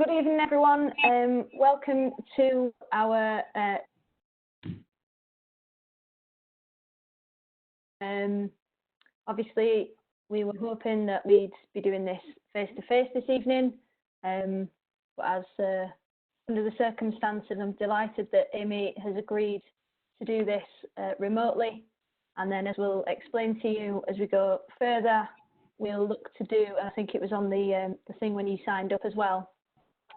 Good evening, everyone. Welcome to our obviously, we were hoping that we'd be doing this face-to-face this evening, but as under the circumstances, I'm delighted that Amy has agreed to do this remotely. And then, as we'll explain to you as we go further, we'll look to do, I think it was on the thing when you signed up as well,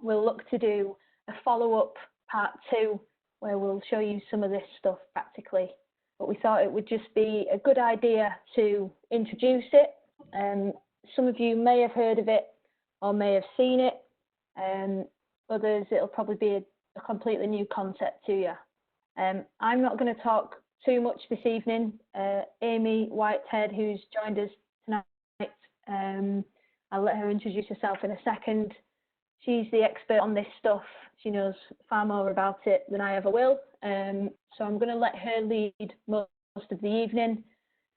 we'll look to do a follow-up part 2 where we'll show you some of this stuff practically. But we thought it would just be a good idea to introduce it. Some of you may have heard of it or may have seen it. Others, it'll probably be a completely new concept to you. I'm not going to talk too much this evening. Amy Whitehead, who's joined us tonight, I'll let her introduce herself in a second. She's the expert on this stuff. She knows far more about it than I ever will. So I'm going to let her lead most of the evening.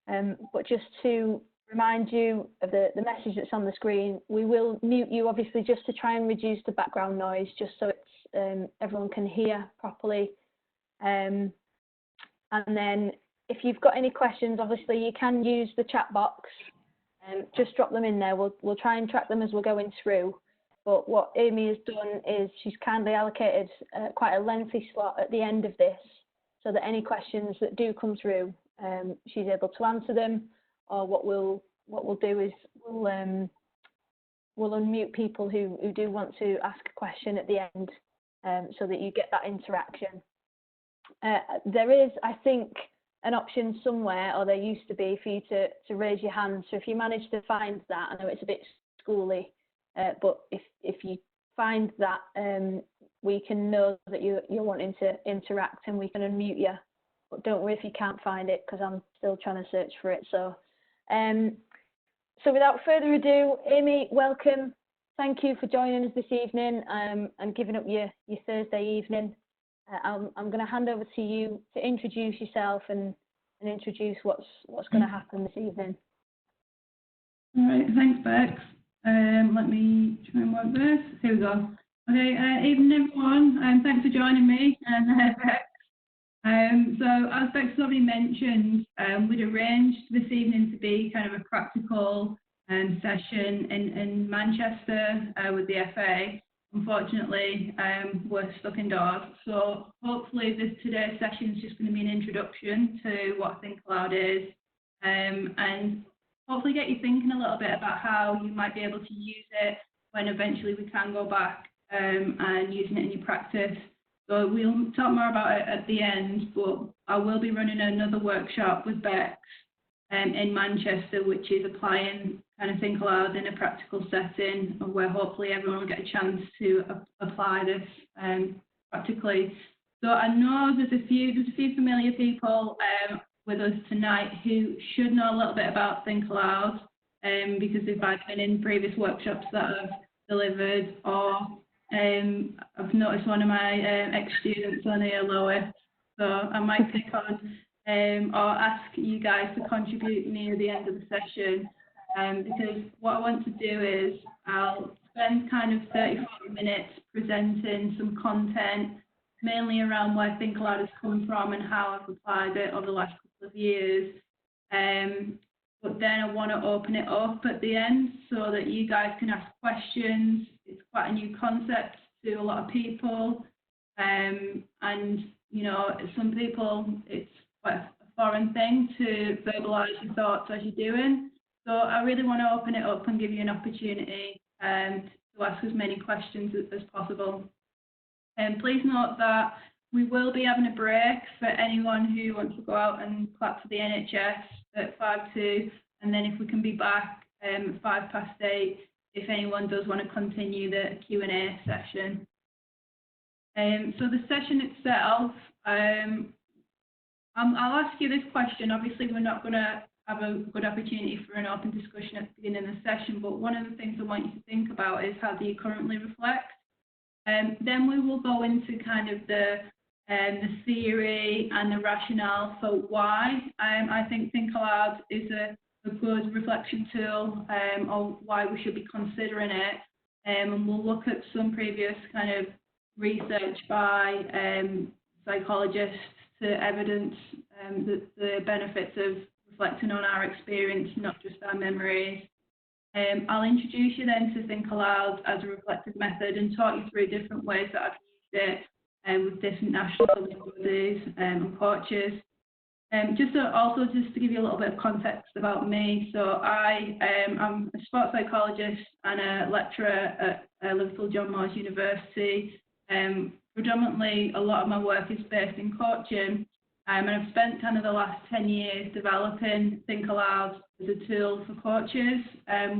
But just to remind you of the message that's on the screen, we will mute you obviously just to try and reduce the background noise, just so it's everyone can hear properly. And then if you've got any questions, obviously you can use the chat box. Just drop them in there. We'll try and track them as we're going through. But what Amy has done is she's kindly allocated quite a lengthy slot at the end of this, so that any questions that do come through, she's able to answer them. Or what we'll do is we'll unmute people who do want to ask a question at the end, so that you get that interaction. There is, I think, an option somewhere, or there used to be, for you to raise your hand. So if you manage to find that, I know it's a bit schooly, but if you find that, we can know that you're wanting to interact and we can unmute you. But don't worry if you can't find it, because I'm still trying to search for it. So without further ado, Amy, welcome. Thank you for joining us this evening and giving up your Thursday evening. I'm going to hand over to you to introduce yourself and introduce what's going to happen this evening. All right, thanks, Bex. Let me try and work this. Here we go. Okay, evening everyone, thanks for joining me. Bex. So as Bex has already mentioned, we'd arranged this evening to be kind of a practical session in Manchester with the FA. Unfortunately, we're stuck indoors, so hopefully today's session is just going to be an introduction to what Think Aloud is, and hopefully get you thinking a little bit about how you might be able to use it when eventually we can go back and using it in your practice. So we'll talk more about it at the end, but I will be running another workshop with Bex in Manchester, which is applying kind of Think Aloud in a practical setting, where hopefully everyone will get a chance to apply this practically. So I know there's a few familiar people with us tonight who should know a little bit about Think Aloud, because they've either been in previous workshops that I've delivered, or I've noticed one of my ex-students on here, Lois, so I might pick on or ask you guys to contribute near the end of the session, because what I want to do is I'll spend kind of 30-40 minutes presenting some content, mainly around where Think Aloud has come from and how I've applied it over the last couple of years. But then I want to open it up at the end so that you guys can ask questions. It's quite a new concept to a lot of people, and you know, some people it's quite a foreign thing to verbalise your thoughts as you're doing. So I really want to open it up and give you an opportunity to ask as many questions as possible. And please note that we will be having a break for anyone who wants to go out and clap for the NHS at 5:02, and then if we can be back at 8:05 if anyone does want to continue the Q&A session. So the session itself, I'll ask you this question. Obviously, we're not going to have a good opportunity for an open discussion at the beginning of the session, but one of the things I want you to think about is how do you currently reflect? Then we will go into kind of the theory and the rationale for why I think Aloud is a good reflection tool, or why we should be considering it. and we'll look at some previous kind of research by psychologists to evidence the benefits of reflecting on our experience, not just our memories. I'll introduce you then to Think Aloud as a reflective method and talk you through different ways that I've used it with different national bodies and coaches. Just to give you a little bit of context about me, so I'm a sports psychologist and a lecturer at Liverpool John Moores University. Predominantly, a lot of my work is based in coaching, and I've spent kind of the last 10 years developing Think Aloud as a tool for coaches.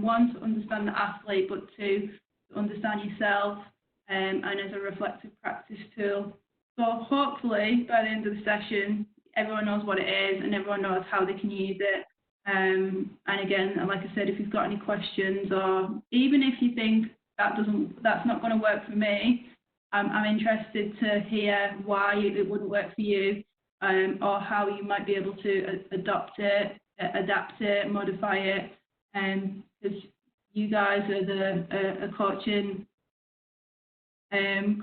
One, to understand the athlete, but two, to understand yourself, and as a reflective practice tool. So hopefully, by the end of the session, everyone knows what it is and everyone knows how they can use it. And again, like I said, if you've got any questions, or even if you think that's not going to work for me, I'm interested to hear why it wouldn't work for you, or how you might be able to adopt it, adapt it, modify it, because you guys are coaching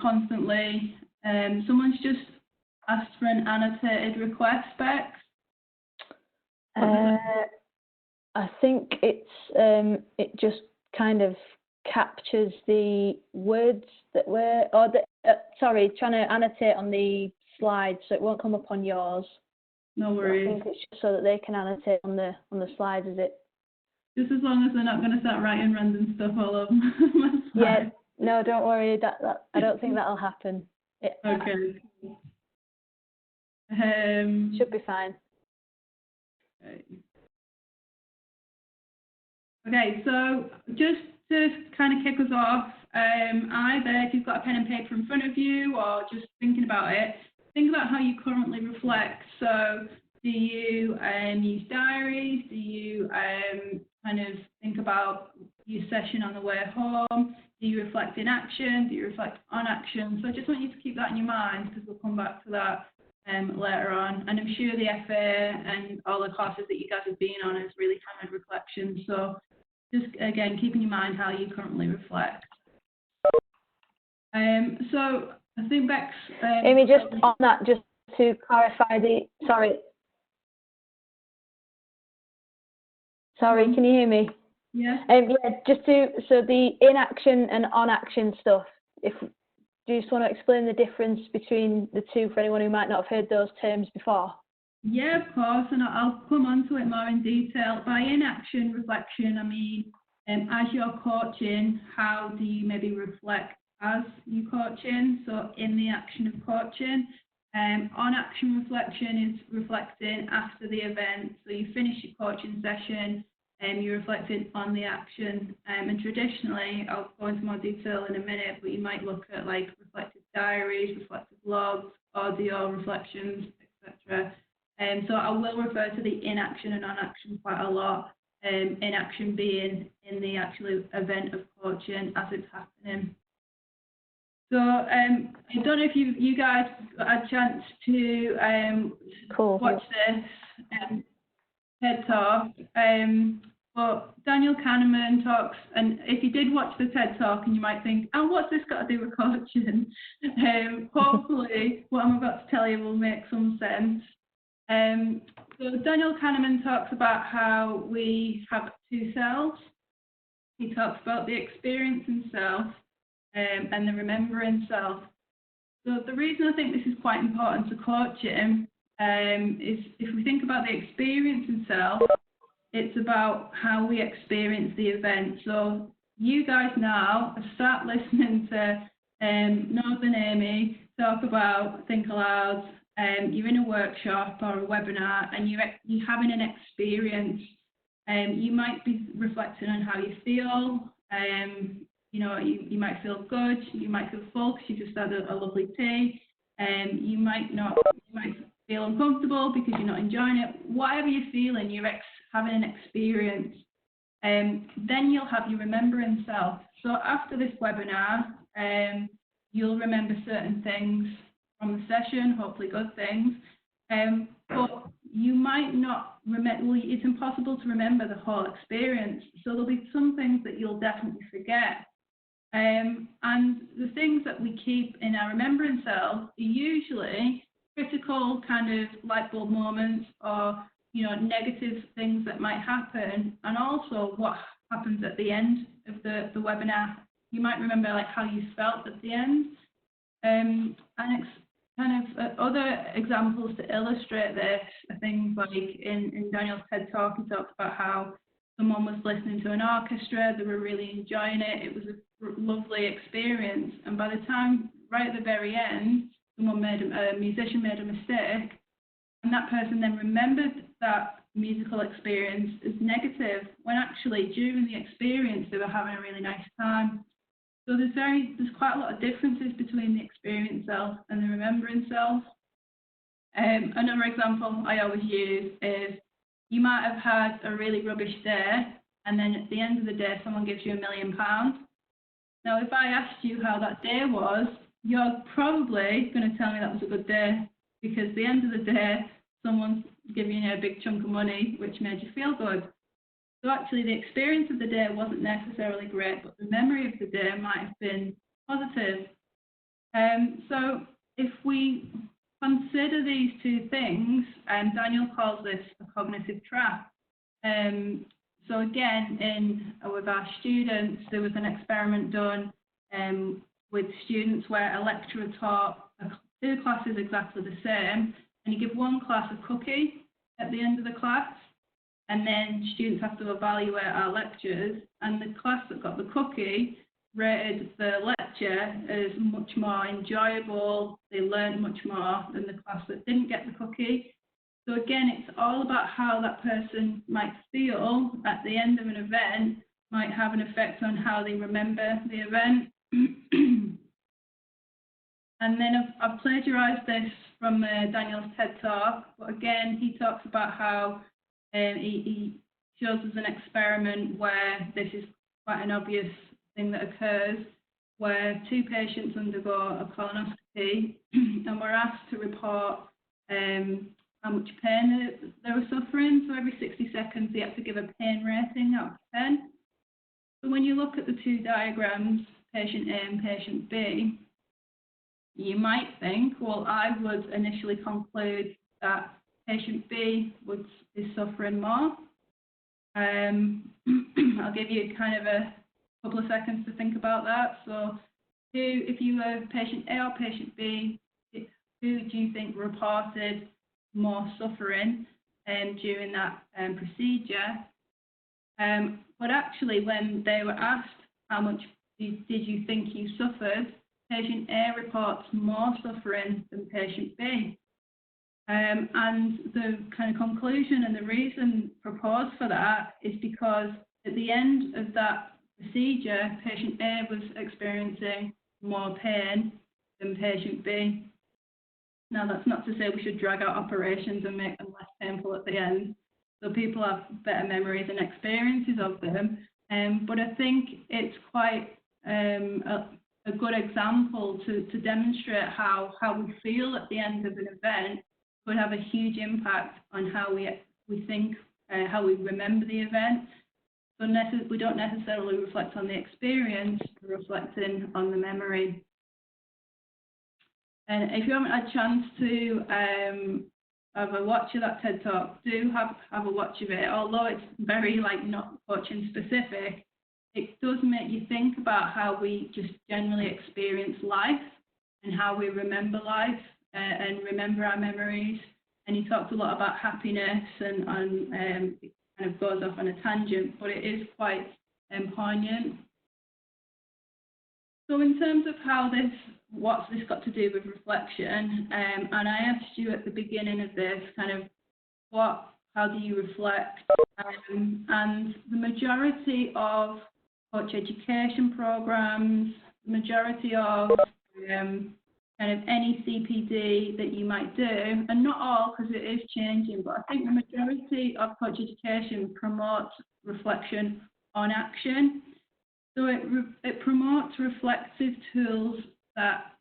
constantly. Someone's just asked for an annotated request, Bex. I think it's it just kind of captures the words that were, or sorry, trying to annotate on the slide, so it won't come up on yours. No worries. I think it's just so that they can annotate on the slides, is it? Just as long as they're not going to start writing random stuff all over my slide. Yeah, no, don't worry. That I don't think that'll happen. Okay. Should be fine. Okay, so just to kind of kick us off, either if you've got a pen and paper in front of you or just thinking about it, think about how you currently reflect. So do you use diaries? Do you kind of think about your session on the way home? Do you reflect in action? Do you reflect on action? So I just want you to keep that in your mind, because we'll come back to that later on. And I'm sure the FA and all the courses that you guys have been on has really hammered reflection. So just, again, keep in your mind how you currently reflect. So I think Bex... Amy, just on that, just to clarify Sorry, can you hear me? Yeah. So the in-action and on-action stuff, do you just want to explain the difference between the two for anyone who might not have heard those terms before? Yeah, of course, and I'll come on to it more in detail. By in-action reflection, I mean, as you're coaching, how do you maybe reflect as you're coaching? So in the action of coaching. On-action reflection is reflecting after the event. So you finish your coaching session, you're reflecting on the action. And traditionally, I'll go into more detail in a minute, but you might look at like reflective diaries, reflective logs, audio reflections, etc. So I will refer to the in-action and on-action quite a lot. In-action being in the actual event of coaching as it's happening. So I don't know if you guys got a chance to watch this TED Talk, but Daniel Kahneman talks, and if you did watch the TED Talk and you might think, oh, what's this got to do with coaching? Hopefully what I'm about to tell you will make some sense. So Daniel Kahneman talks about how we have two selves. He talks about the experiencing self and the remembering self. So the reason I think this is quite important to coaching is if we think about the experiencing self, it's about how we experience the event. So you guys now start listening to Northern Amy talk about Think Aloud. You're in a workshop or a webinar and you're having an experience. You might be reflecting on how you feel. You might feel good. You might feel full because you just had a lovely tea. You might feel uncomfortable because you're not enjoying it. Whatever you're feeling, you're having an experience. Then you'll have your remembering self. So after this webinar, you'll remember certain things from the session, hopefully good things. But you might not remember, well, it's impossible to remember the whole experience. So there'll be some things that you'll definitely forget. And the things that we keep in our remembering cells are usually critical kind of light bulb moments, or negative things that might happen, and also what happens at the end of the webinar. You might remember like how you felt at the end. And it's kind of other examples to illustrate this are things like in Daniel's TED Talk, he talks about how someone was listening to an orchestra, they were really enjoying it, it was a lovely experience, and by the time, right at the very end, a musician made a mistake, and that person then remembered that musical experience as negative, when actually during the experience they were having a really nice time. So there's quite a lot of differences between the experience self and the remembering self. Another example I always use is, you might have had a really rubbish day, and then at the end of the day someone gives you £1 million. Now if I asked you how that day was, you're probably going to tell me that was a good day, because at the end of the day someone's giving you a big chunk of money which made you feel good. So actually the experience of the day wasn't necessarily great, but the memory of the day might have been positive. So if we consider these two things, Daniel calls this a cognitive trap. So again, with our students, there was an experiment done with students where a lecturer taught two classes exactly the same, and you give one class a cookie at the end of the class, and then students have to evaluate our lectures, and the class that got the cookie rated the lecture as much more enjoyable, they learned much more than the class that didn't get the cookie. So again, it's all about how that person might feel at the end of an event, might have an effect on how they remember the event. And then I've plagiarised this from Daniel's TED Talk, but again, he talks about how he shows us an experiment where this is quite an obvious thing that occurs, where two patients undergo a colonoscopy and were asked to report how much pain they were suffering. So every 60 seconds they had to give a pain rating out of 10. So when you look at the two diagrams, patient A and patient B, you might think, well, I would initially conclude that patient B is suffering more. I'll give you kind of a couple of seconds to think about that. So if you were patient A or patient B, who do you think reported more suffering during that procedure? But actually, when they were asked how much did you think you suffered, patient A reports more suffering than patient B. And the kind of conclusion and the reason proposed for that is because at the end of that procedure, patient A was experiencing more pain than patient B. Now, that's not to say we should drag out operations and make them less painful at the end. So people have better memories and experiences of them. But I think it's quite a good example to demonstrate how we feel at the end of an event could have a huge impact on how we think, how we remember the event. So we don't necessarily reflect on the experience, we're reflecting on the memory. And if you haven't had a chance to have a watch of that TED Talk, do have a watch of it. Although it's very not coaching specific, it does make you think about how we just generally experience life and how we remember life and remember our memories. And he talks a lot about happiness and it kind of goes off on a tangent, but it is quite poignant. So in terms of what's this got to do with reflection, and I asked you at the beginning of this kind of how do you reflect? And the majority of coach education programs, the majority of kind of any CPD that you might do, and not all because it is changing, but I think the majority of coach education promotes reflection on action. So it promotes reflective tools that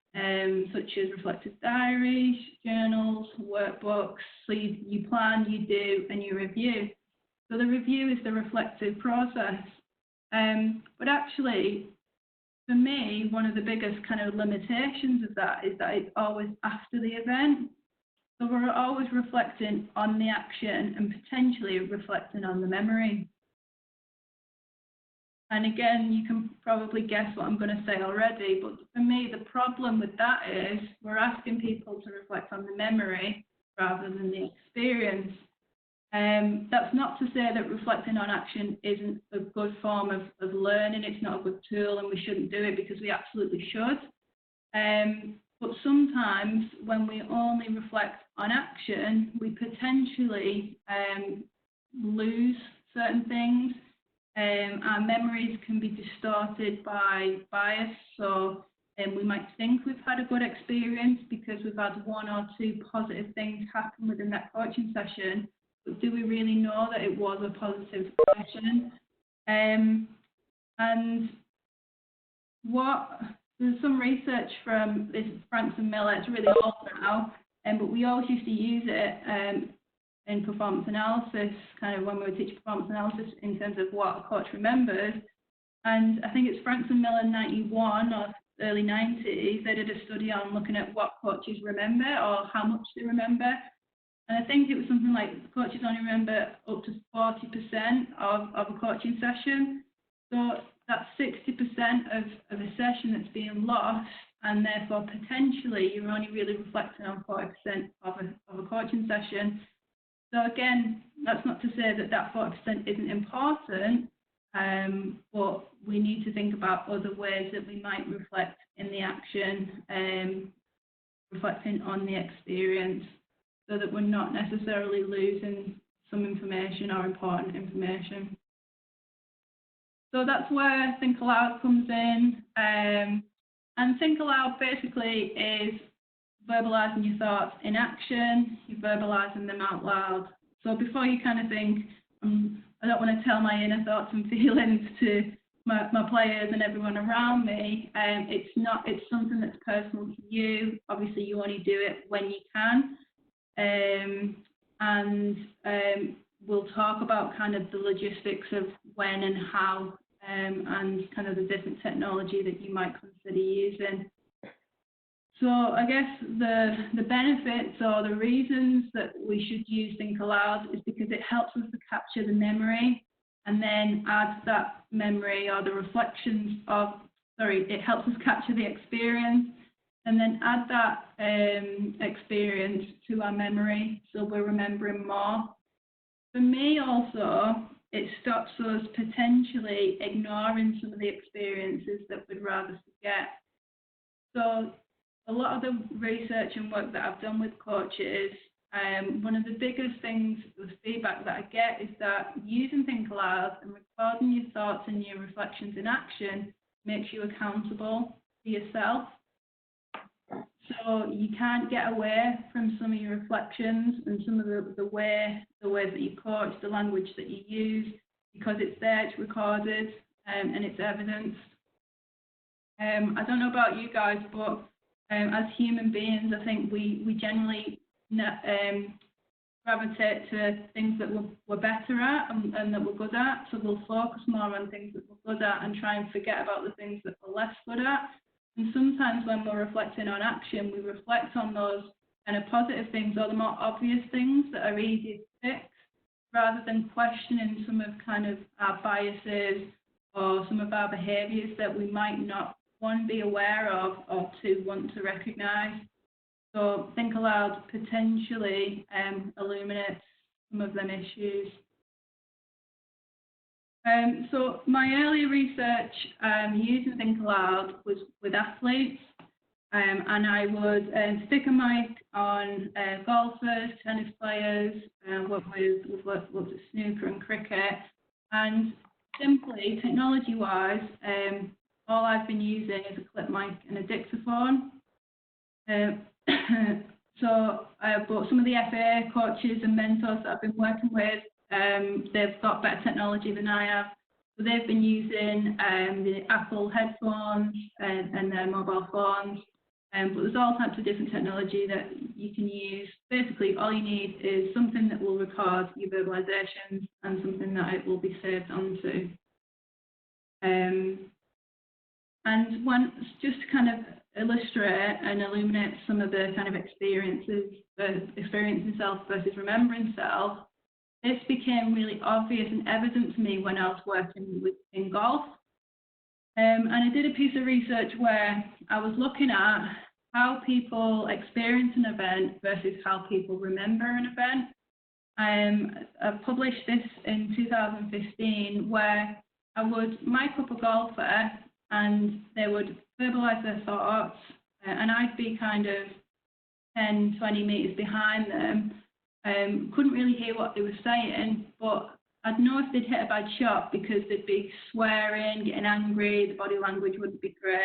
such as reflective diaries, journals, workbooks. So you plan, you do, and you review. So the review is the reflective process. But actually, for me, one of the biggest kind of limitations of that is that it's always after the event. So we're always reflecting on the action and potentially reflecting on the memory. And again, you can probably guess what I'm going to say already, but for me, the problem with that is we're asking people to reflect on the memory rather than the experience. That's not to say that reflecting on action isn't a good form of learning. It's not a good tool and we shouldn't do it, because we absolutely should. But sometimes when we only reflect on action, we potentially lose certain things. Our memories can be distorted by bias, so we might think we've had a good experience because we've had one or two positive things happen within that coaching session, but do we really know that it was a positive session? And there's some research from this Franks and Miller, it's really old now, but we always used to use it in performance analysis, kind of when we would teach performance analysis in terms of what a coach remembers. And I think it's Franks and Miller 91 or early 90s, they did a study on looking at what coaches remember or how much they remember. And I think it was something like coaches only remember up to 40% of a coaching session. So that's 60% of a session that's being lost, and therefore potentially you're only really reflecting on 40% of a coaching session. So again, that's not to say that that 40% isn't important, but we need to think about other ways that we might reflect in the action, reflecting on the experience, so that we're not necessarily losing some information or important information. So that's where Think Aloud comes in. And Think Aloud basically is verbalizing your thoughts in action, you're verbalizing them out loud. So before you kind of think, I don't want to tell my inner thoughts and feelings to my players and everyone around me, it's something that's personal to you. Obviously you only do it when you can. We'll talk about kind of the logistics of when and how, and kind of the different technology that you might consider using. So I guess the benefits or the reasons that we should use Think Aloud is because it helps us to capture the memory and then add that memory or the reflections of, it helps us capture the experience and then add that experience to our memory so we're remembering more. For me also, it stops us potentially ignoring some of the experiences that we'd rather forget. So a lot of the research and work that I've done with coaches, one of the biggest things, the feedback that I get is that using Think Aloud and recording your thoughts and your reflections in action makes you accountable to yourself. So you can't get away from some of your reflections and some of the way that you coach, the language that you use, because it's there, it's recorded, and it's evidenced. I don't know about you guys, but as human beings, I think we generally gravitate to things that we're better at and that we're good at. So we'll focus more on things that we're good at and try and forget about the things that we're less good at. And sometimes when we're reflecting on action, we reflect on those kind of positive things or the more obvious things that are easy to fix, rather than questioning some of kind of our biases or some of our behaviours that we might not, one, be aware of, or two, want to recognise. So Think Aloud potentially illuminates some of them issues. So my earlier research using Think Aloud was with athletes, and I would stick a mic on golfers, tennis players, looked at snooker and cricket, and simply, technology-wise, all I've been using is a clip mic and a dictaphone. But some of the FA coaches and mentors that I've been working with, they've got better technology than I have. So they've been using the Apple headphones and their mobile phones. But there's all types of different technology that you can use. Basically, all you need is something that will record your verbalizations and something that it will be saved onto. And just to kind of illustrate and illuminate some of the kind of experiences, experiencing self versus remembering self, this became really obvious and evident to me when I was working in golf. And I did a piece of research where I was looking at how people experience an event versus how people remember an event. I published this in 2015 where I would mic up a golfer and they would verbalise their thoughts, and I'd be kind of 10, 20 metres behind them. Couldn't really hear what they were saying, but I'd know if they'd hit a bad shot because they'd be swearing, getting angry, the body language wouldn't be great.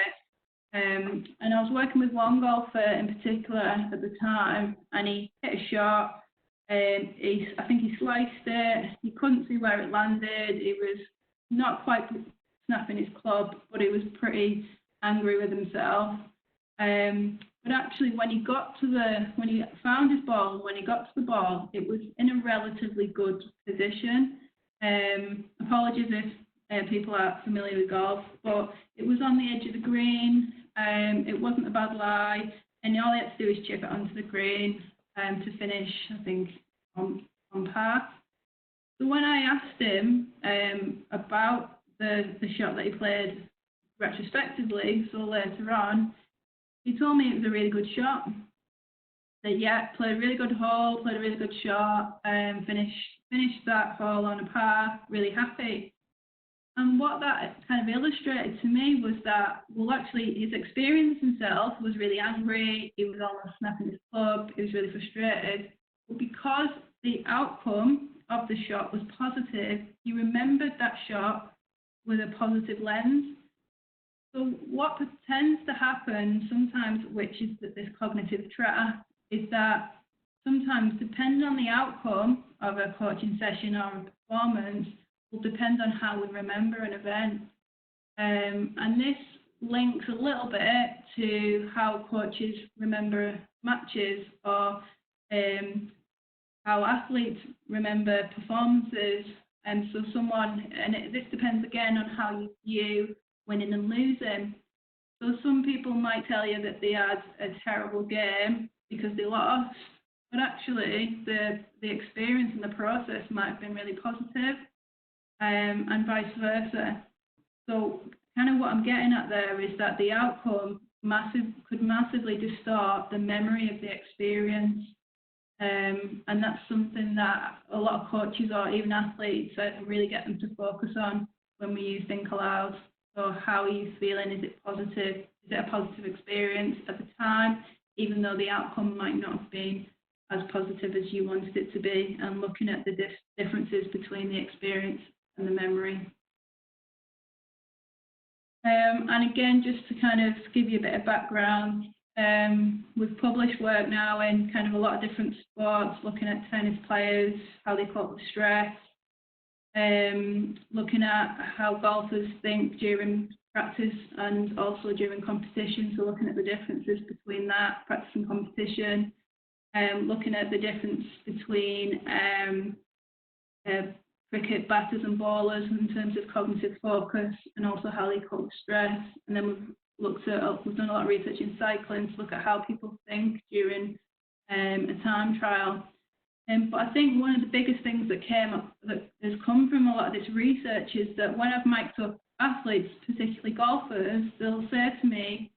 And I was working with one golfer in particular at the time, and he hit a shot. I think he sliced it. He couldn't see where it landed. He was not quite snapping his club, but he was pretty angry with himself. But actually, when he found his ball, when he got to the ball, it was in a relatively good position. Apologies if people are familiar with golf, but it was on the edge of the green. It wasn't a bad lie, and all he had to do was chip it onto the green to finish, I think, on par. So when I asked him about the shot that he played retrospectively, so later on, he told me it was a really good shot. That yeah, played a really good hole, played a really good shot, finished that hole on a par, really happy. And what that kind of illustrated to me was that, well, actually, his experience himself was really angry. He was almost snapping his club. He was really frustrated. But because the outcome of the shot was positive, he remembered that shot with a positive lens. So what tends to happen sometimes, which is that this cognitive trap, is that sometimes, depending on the outcome of a coaching session or a performance, will depend on how we remember an event. And this links a little bit to how coaches remember matches, or how athletes remember performances. And so this depends again on how you view winning and losing. So some people might tell you that they had a terrible game because they lost, but actually the experience and the process might have been really positive. And vice versa. So kind of what I'm getting at there is that the outcome could massively distort the memory of the experience. And that's something that a lot of coaches or even athletes really get them to focus on when we use Think Aloud. So how are you feeling? Is it positive? Is it a positive experience at the time, even though the outcome might not have been as positive as you wanted it to be, and looking at the differences between the experience and the memory. And again, just to kind of give you a bit of background, we've published work now in kind of a lot of different sports, looking at tennis players, how they cope with stress, looking at how golfers think during practice and also during competition, so looking at the differences between that, practice and competition, looking at the difference between cricket batters and bowlers in terms of cognitive focus, and also how they cope with stress. And then we've done a lot of research in cycling to look at how people think during a time trial. But I think one of the biggest things that has come from a lot of this research is that when I've mic'd up athletes, particularly golfers, they'll say to me,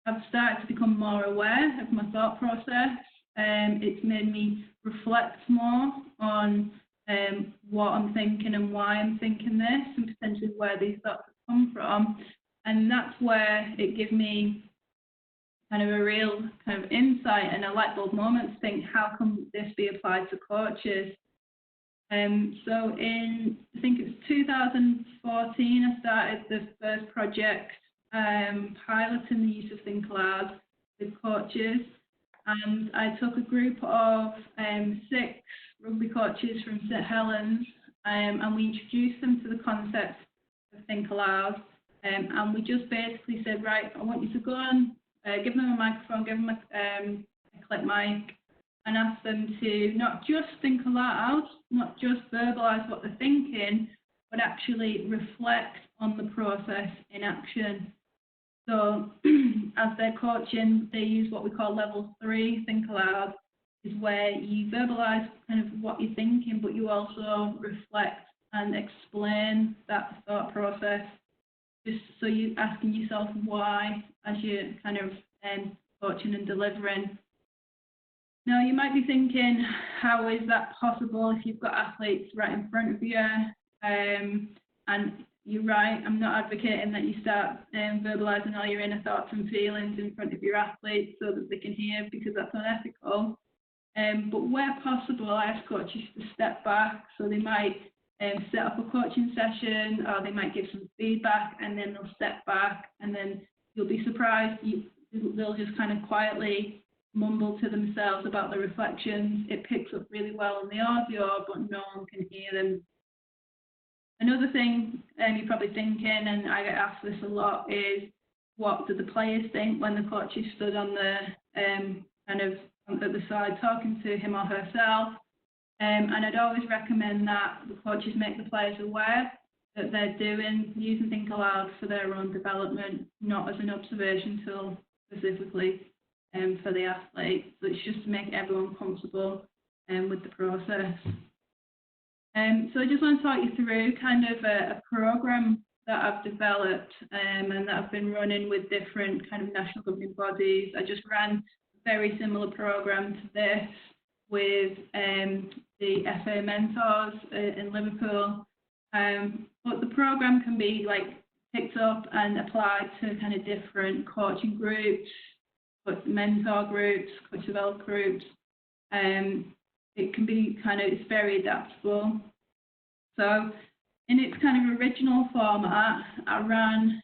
I've started to become more aware of my thought process. It's made me reflect more on what I'm thinking and why I'm thinking this, and potentially where these thoughts have come from. And that's where it gives me kind of a real kind of insight and a light bulb moment to think, how can this be applied to coaches? So in, I think it was 2014, I started the first project piloting the use of Think Aloud with coaches. And I took a group of 6 rugby coaches from St Helens, and we introduced them to the concept of Think Aloud. And we just basically said, right, I want you to go and give them a microphone, give them a clip mic, and ask them to not just think aloud, not just verbalise what they're thinking, but actually reflect on the process in action. So as they're coaching, they use what we call level 3, Think Aloud, is where you verbalise kind of what you're thinking, but you also reflect and explain that thought process. Just so you're asking yourself why as you're kind of coaching and delivering. Now, you might be thinking, how is that possible if you've got athletes right in front of you? And you're right, I'm not advocating that you start verbalising all your inner thoughts and feelings in front of your athletes so that they can hear, because that's unethical. But where possible, I ask coaches to step back. So they might set up a coaching session, or they might give some feedback, and then they'll step back, and then you'll be surprised. They'll just kind of quietly mumble to themselves about the reflections. It picks up really well in the audio, but no one can hear them. Another thing you're probably thinking, and I get asked this a lot, is what do the players think when the coach is stood on the kind of at the side talking to him or herself? And I'd always recommend that the coaches make the players aware that they're using Think Aloud for their own development, not as an observation tool specifically for the athlete. So it's just to make everyone comfortable with the process. So I just want to talk you through kind of a program that I've developed and that I've been running with different kind of national governing bodies. I just ran a very similar program to this with the FA mentors in Liverpool. But the program can be like picked up and applied to kind of different coaching groups, mentor groups, coach develop groups. It can be it's very adaptable. So in its kind of original format, I ran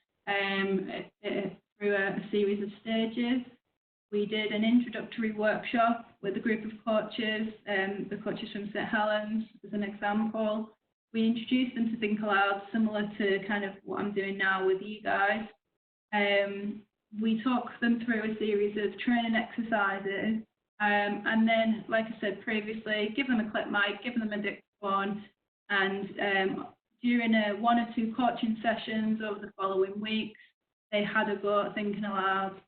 it through a series of stages. We did an introductory workshop with a group of coaches, the coaches from St Helens as an example. We introduced them to Think Aloud, similar to kind of what I'm doing now with you guys. We talk them through a series of training exercises, and then, like I said previously, give them a clip mic, give them a dictaphone, and during 1 or 2 coaching sessions over the following weeks, they had a go at thinking aloud.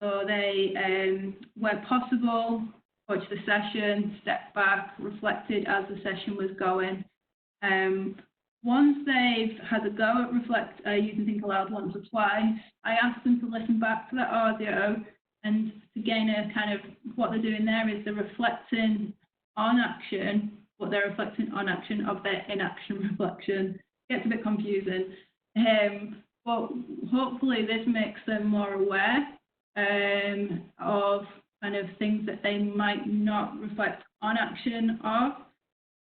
So they, where possible, coached the session, stepped back, reflected as the session was going. Once they've had a go at using Think Aloud once or twice, I asked them to listen back to that audio and to gain a kind of, what they're doing there is they're reflecting on action, but they're reflecting on action of their inaction reflection. Gets a bit confusing. But hopefully this makes them more aware of kind of things that they might not reflect on action of.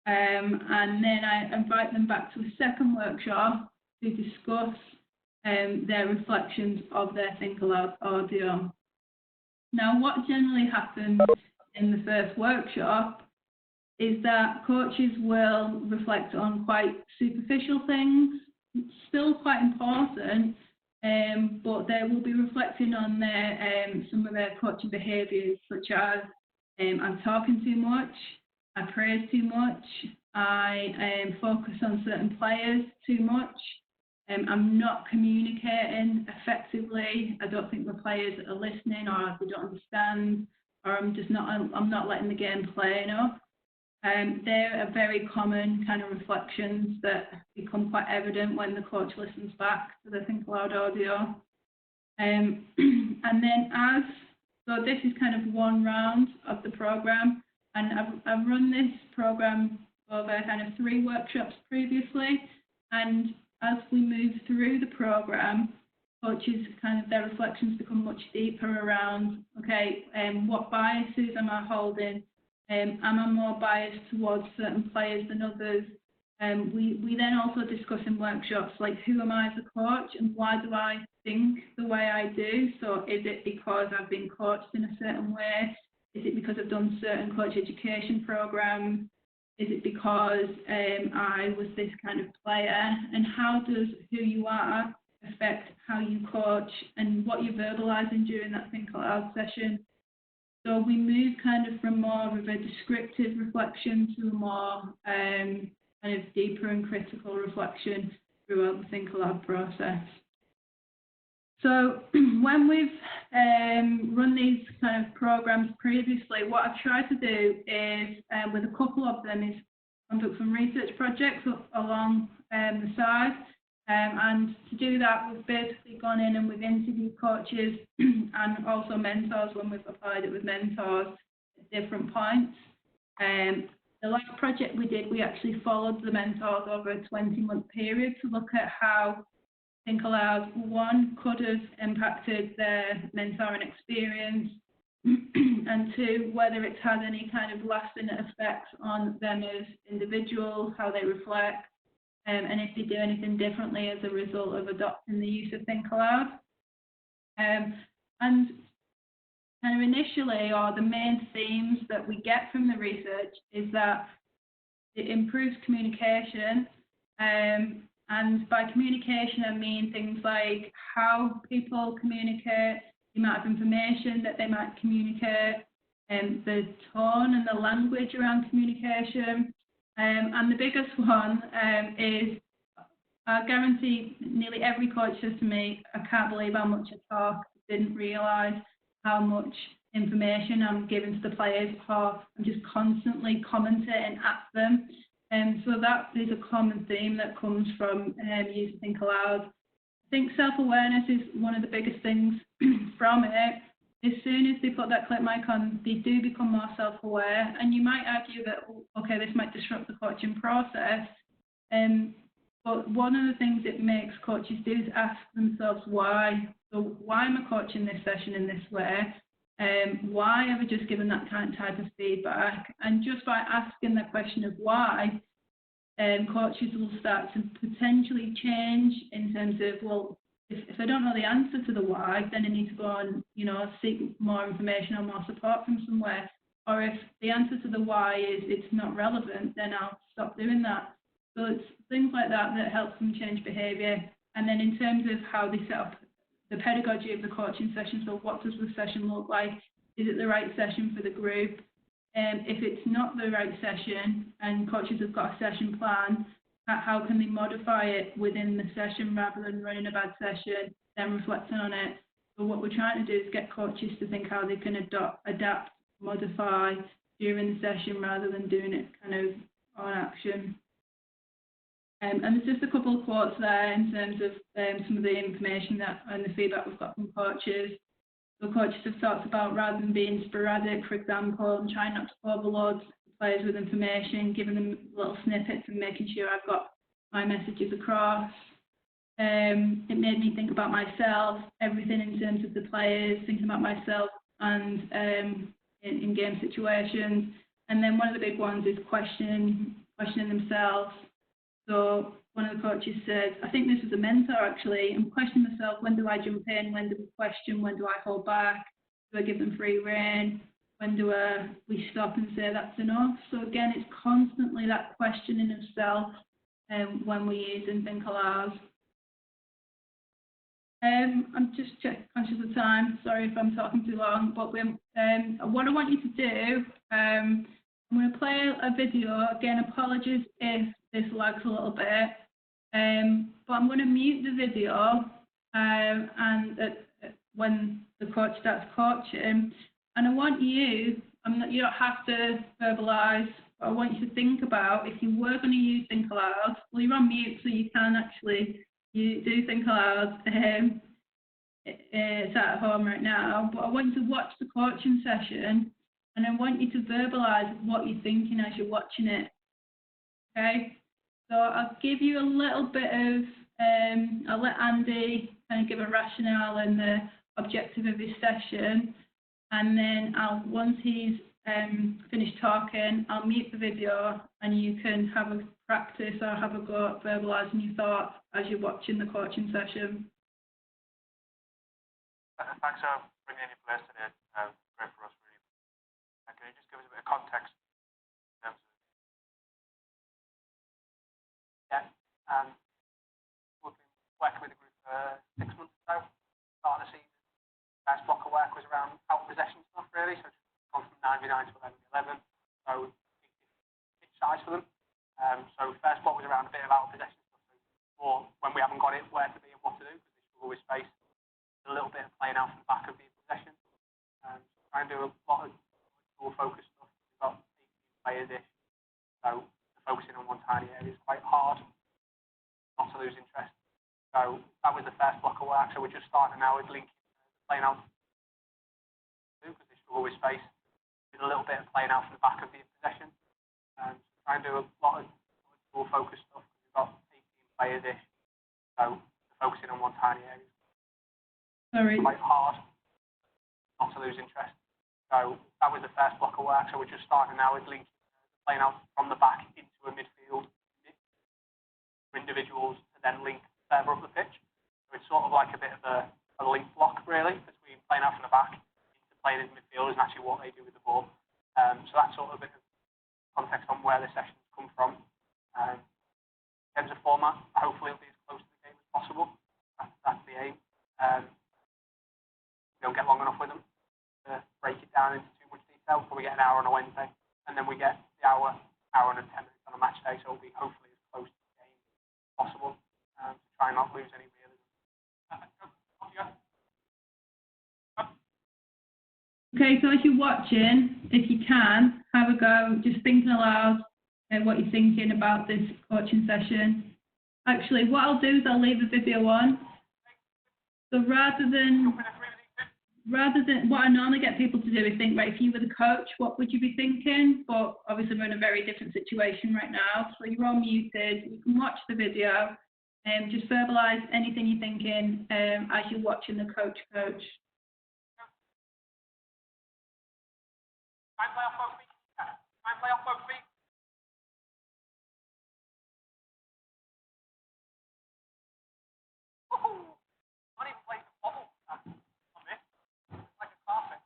And then I invite them back to a second workshop to discuss their reflections of their Think Aloud audio. Now, what generally happens in the first workshop is that coaches will reflect on quite superficial things, still quite important, but they will be reflecting on their some of their coaching behaviours, such as I'm talking too much, I praise too much, I focus on certain players too much, I'm not communicating effectively, I don't think the players are listening, or they don't understand, or I'm not letting the game play enough. They're a very common kind of reflections that become quite evident when the coach listens back to the Think Aloud audio. And then so this is kind of one round of the program, and I've run this program over kind of 3 workshops previously, and as we move through the program, coaches kind of their reflections become much deeper around, okay, what biases am I holding? Am I more biased towards certain players than others? We then also discuss in workshops, like, who am I as a coach and why do I think the way I do? So is it because I've been coached in a certain way? Is it because I've done certain coach education programs? Is it because I was this kind of player? And how does who you are affect how you coach and what you're verbalizing during that Think Aloud session? So we move kind of from more of a descriptive reflection to a more kind of deeper and critical reflection throughout the Think Aloud process. So when we've run these kind of programs previously, what I've tried to do is, with a couple of them, is conduct some research projects along the side. And to do that, we've basically gone in and we've interviewed coaches and also mentors when we've applied it with mentors at different points. The last project we did, we actually followed the mentors over a 20-month period to look at how Think Aloud, one, could have impacted their mentoring experience, and two, whether it's had any kind of lasting effects on them as individuals, how they reflect, and if they do anything differently as a result of adopting the use of Think Aloud. And kind of initially, or the main themes that we get from the research is that it improves communication. And by communication, I mean things like how people communicate, the amount of information that they might communicate, the tone and the language around communication. And the biggest one is, I guarantee nearly every coach says to me, I can't believe how much I talk, I didn't realise how much information I'm giving to the players, or I'm just constantly commentating at them. So that is a common theme that comes from using Think Aloud. I think self-awareness is one of the biggest things from it. As soon as they put that clip mic on, they do become more self-aware. And you might argue that, okay, this might disrupt the coaching process. But one of the things it makes coaches do is ask themselves why. So why am I coaching this session in this way? Why have I just given that type of feedback? And just by asking the question of why, coaches will start to potentially change in terms of, well, if I don't know the answer to the why, then I need to go and, seek more information or more support from somewhere. Or if the answer to the why is it's not relevant, then I'll stop doing that. So it's things like that that helps them change behaviour. And then in terms of how they set up the pedagogy of the coaching session, so what does the session look like? Is it the right session for the group? If it's not the right session and coaches have got a session plan, how can they modify it within the session rather than running a bad session, then reflecting on it? So what we're trying to do is get coaches to think how they can adapt, modify during the session rather than doing it kind of on action. And there's just a couple of quotes there in terms of some of the information that and the feedback we've got from coaches. So coaches have talked about, rather than being sporadic, for example, and trying not to overload the players with information, giving them little snippets and making sure I've got my messages across. It made me think about myself, everything in terms of the players, thinking about myself and in game situations. And then one of the big ones is questioning themselves. So one of the coaches said, I think this was a mentor actually, I'm questioning myself, when do I jump in, when do we question, when do I hold back, do I give them free rein, when do we stop and say that's enough? So again, it's constantly that questioning of self when we use and Think Aloud. I'm just conscious of time, sorry if I'm talking too long, but what I want you to do, I'm going to play a video. Again, apologies if this lags a little bit, but I'm going to mute the video when the coach starts coaching, and I want you, you don't have to verbalise, but I want you to think about, if you were going to use Think Aloud, well, you're on mute, so you can actually do Think Aloud. It's at home right now, but I want you to watch the coaching session, and I want you to verbalise what you're thinking as you're watching it. Okay, so I'll give you a little bit of, I'll let Andy kind of give a rationale and the objective of his session, and then once he's finished talking, I'll mute the video and you can have a practice or have a go at verbalising your thoughts as you're watching the coaching session. Thanks for bringing in your players today. Great for us, really. Can you just give us a bit of context? We've been working with the group for 6 months now. Start of the season, first block of work was around out possession stuff, really. So it's gone from 9v9 to 11v11. So pitch size for them. So first block was around a bit of out possession stuff. Or when we haven't got it, where to be and what to do, because they struggle with space. try and do a lot of goal-focused stuff. We've got 18 players-ish, so focusing on one tiny area is quite hard, not to lose interest. So that was the first block of work. So we're just starting now with linking playing out because they struggle with space. With a little bit of playing out from the back of the possession. So try and do a lot of goal-focused stuff. We've got 18 players-ish, so focusing on one tiny area. Sorry. Quite hard, not to lose interest. So that was the first block of work. So we're just starting now with linking playing out from the back into a midfield for individuals to then link further up the pitch. So it's sort of like a bit of a link block, really, between playing out from the back into playing in midfield and actually what they do with the ball. So that's sort of a bit of context on where the sessions come from. In terms of format, hopefully it'll be as close to the game as possible. That's the aim. We don't get long enough with them to break it down into too much detail, but we get an hour on a Wednesday, and then we get the hour and 10 minutes on a match day, so it'll be hopefully as close to the game as possible to try and not lose any realism. Okay, so as you're watching, if you can, have a go, just thinking aloud what you're thinking about this coaching session. Actually, what I'll do is I'll leave the video on. So rather than what I normally get people to do is think, right, if you were the coach, what would you be thinking? But obviously we're in a very different situation right now. So you're all muted, you can watch the video and just verbalise anything you're thinking as you're watching the coach. Try and play off both feet. Try and play off both feet. Woohoo! Not even playing the bobble on this. Like a carpet.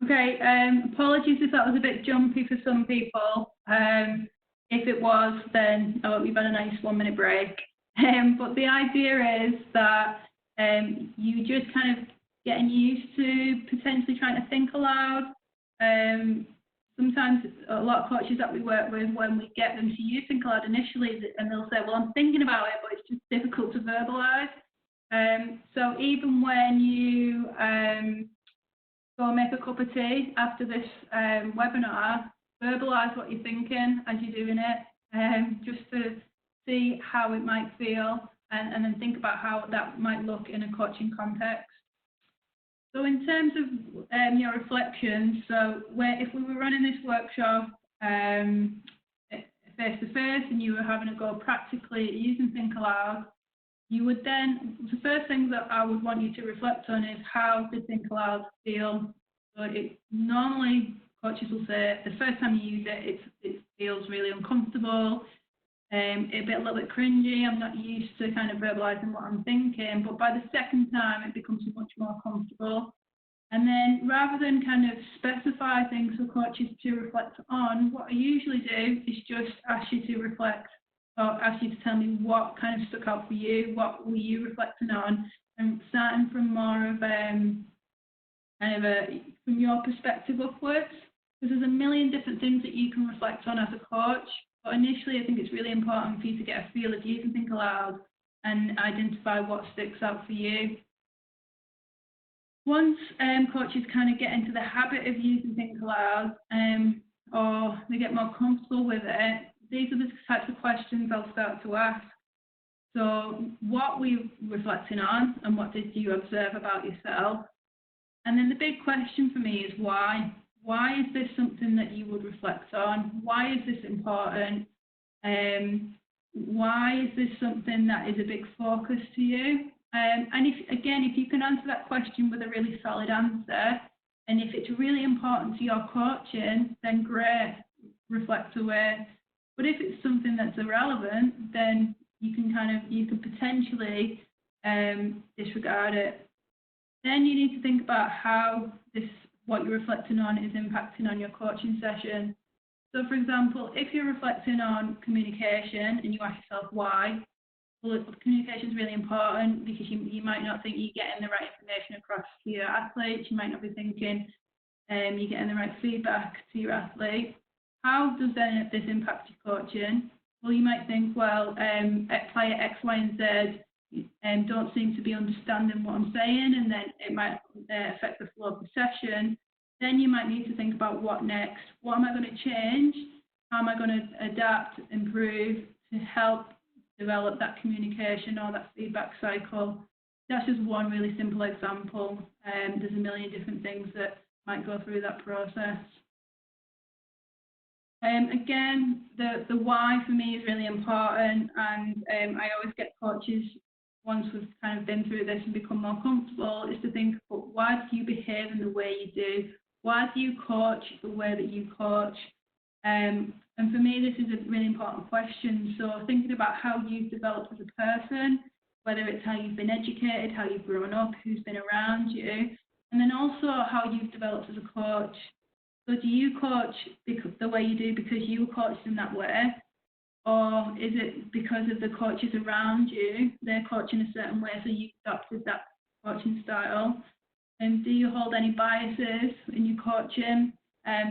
Okay, apologies if that was a bit jumpy for some people. If it was, then I hope you've had a nice 1 minute break. But the idea is that you just kind of getting used to potentially trying to think aloud. Sometimes a lot of coaches that we work with, when we get them to use Think Aloud initially, and they'll say, well, I'm thinking about it, but it's just difficult to verbalise. So even when you go and make a cup of tea after this webinar, verbalise what you're thinking as you're doing it, just to see how it might feel, and then think about how that might look in a coaching context. So in terms of your reflections, so if we were running this workshop face-to-face and you were having a go practically at using Think Aloud, you would then, the first thing that I would want you to reflect on is, how did Think Aloud feel? So normally coaches will say the first time you use it, it feels really uncomfortable, a little bit cringy, I'm not used to kind of verbalising what I'm thinking, but by the second time it becomes much more comfortable. And then rather than kind of specify things for coaches to reflect on, what I usually do is just ask you to reflect, or ask you to tell me what kind of stuck out for you, what were you reflecting on, and starting from more of from your perspective upwards, because there's a million different things that you can reflect on as a coach. But initially, I think it's really important for you to get a feel of using Think Aloud and identify what sticks out for you. Once coaches kind of get into the habit of using Think Aloud, or they get more comfortable with it, these are the types of questions I'll start to ask. So what were you reflecting on, and what did you observe about yourself? And then the big question for me is why? Why is this something that you would reflect on? Why is this important? Why is this something that is a big focus to you? And if you can answer that question with a really solid answer, And if it's really important to your coaching, then great, reflect away. But if it's something that's irrelevant, then you can potentially disregard it. Then you need to think about how what you're reflecting on is impacting on your coaching session. So for example, if you're reflecting on communication and you ask yourself why, well, communication is really important because you might not think you're getting the right information across to your athletes. You might not be thinking you're getting the right feedback to your athlete. How does then this impact your coaching? Well, you might think, well, player X, Y, and Z don't seem to be understanding what I'm saying, and then it might affect the flow of the session. Then you might need to think about what next. What am I going to change? How am I going to adapt, improve to help develop that communication or that feedback cycle? That's just one really simple example. There's a million different things that might go through that process. Again, the why for me is really important, and I always get coaches, once we've kind of been through this and become more comfortable, is to think, but why do you behave in the way you do? Why do you coach the way that you coach? And for me, this is a really important question. So thinking about how you've developed as a person, whether it's how you've been educated, how you've grown up, who's been around you, and then also how you've developed as a coach. So do you coach the way you do because you were coached in that way? Or is it because of the coaches around you, they're coaching a certain way, so you adopted that coaching style? And do you hold any biases in your coaching?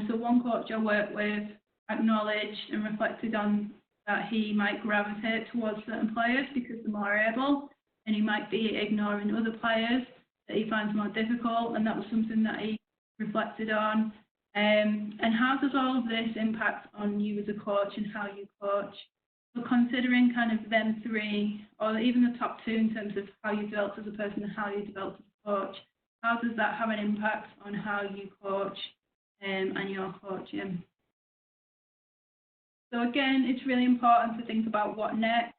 So one coach I worked with acknowledged and reflected on that he might gravitate towards certain players because they're more able, and he might be ignoring other players that he finds more difficult, and that was something that he reflected on. And how does all of this impact on you as a coach and how you coach? So considering kind of them three, or even the top two in terms of how you developed as a person and how you developed as a coach, how does that have an impact on how you coach and your coaching? So again, it's really important to think about what next,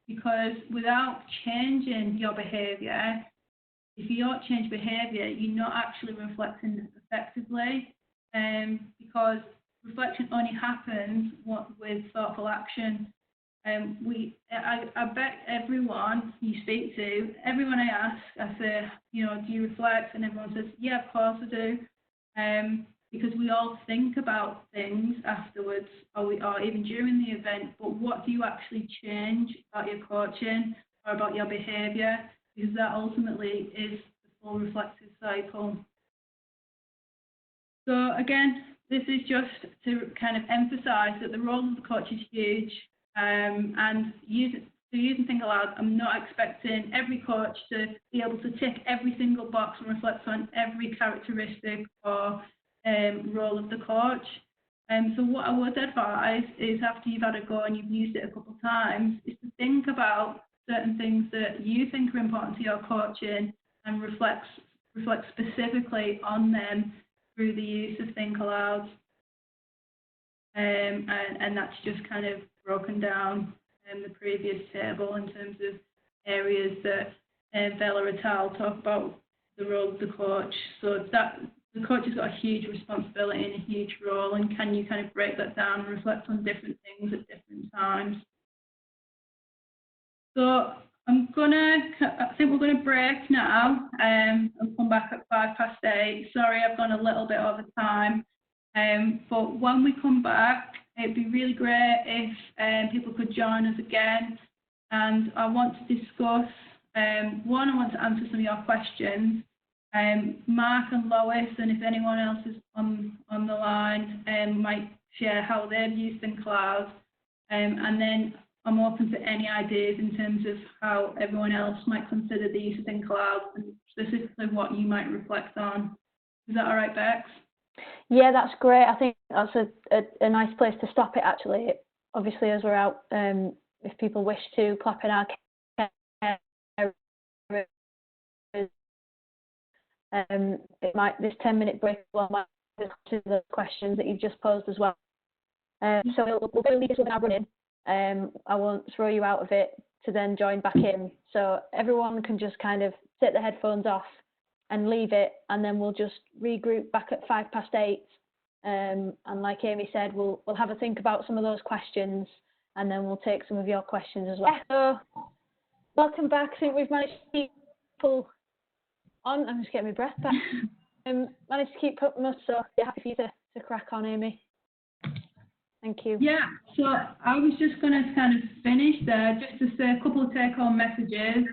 because without changing your behaviour, if you don't change behaviour, you're not actually reflecting effectively. Because reflection only happens with thoughtful action. I bet everyone you speak to, everyone I ask, I say, do you reflect? And everyone says, yeah, of course I do. Because we all think about things afterwards, or even during the event, but what do you actually change about your coaching or about your behaviour? Because that ultimately is the full reflective cycle. So again, this is just to kind of emphasise that the role of the coach is huge, and using Think Aloud, I'm not expecting every coach to be able to tick every single box and reflect on every characteristic or role of the coach. So what I would advise is, after you've had a go and you've used it a couple of times, is to think about certain things that you think are important to your coaching and reflect specifically on them through the use of Think Aloud. And that's just kind of broken down the previous table in terms of areas that Vela et al. Talk about the role of the coach. So that the coach has got a huge responsibility and a huge role, and can you kind of break that down and reflect on different things at different times? So I think we're gonna break now and come back at 8:05. Sorry, I've gone a little bit over time. But when we come back, it'd be really great if people could join us again. And I want to discuss, one, I want to answer some of your questions. Mark and Lois, and if anyone else is on the line, might share how they've used Think Aloud. And then I'm open to any ideas in terms of how everyone else might consider the use of Think Aloud, and specifically what you might reflect on. Is that all right, Bex? Yeah, that's great. I think that's a nice place to stop it, actually. Obviously, as we're out, if people wish to clap in our this 10-minute break might answer the questions that you've just posed as well. So we'll go leave this webinar running. I won't throw you out of it to then join back in. So everyone can just kind of take the headphones off and leave it, and then we'll just regroup back at 8:05. And like Amy said, we'll have a think about some of those questions, and then we'll take some of your questions as well. So, welcome back. I think we've managed to keep people on. I'm just getting my breath back. Managed to keep up most, so yeah, happy for you to crack on, Amy. Thank you. Yeah, so I was just going to kind of finish there, just to say a couple of take-home messages.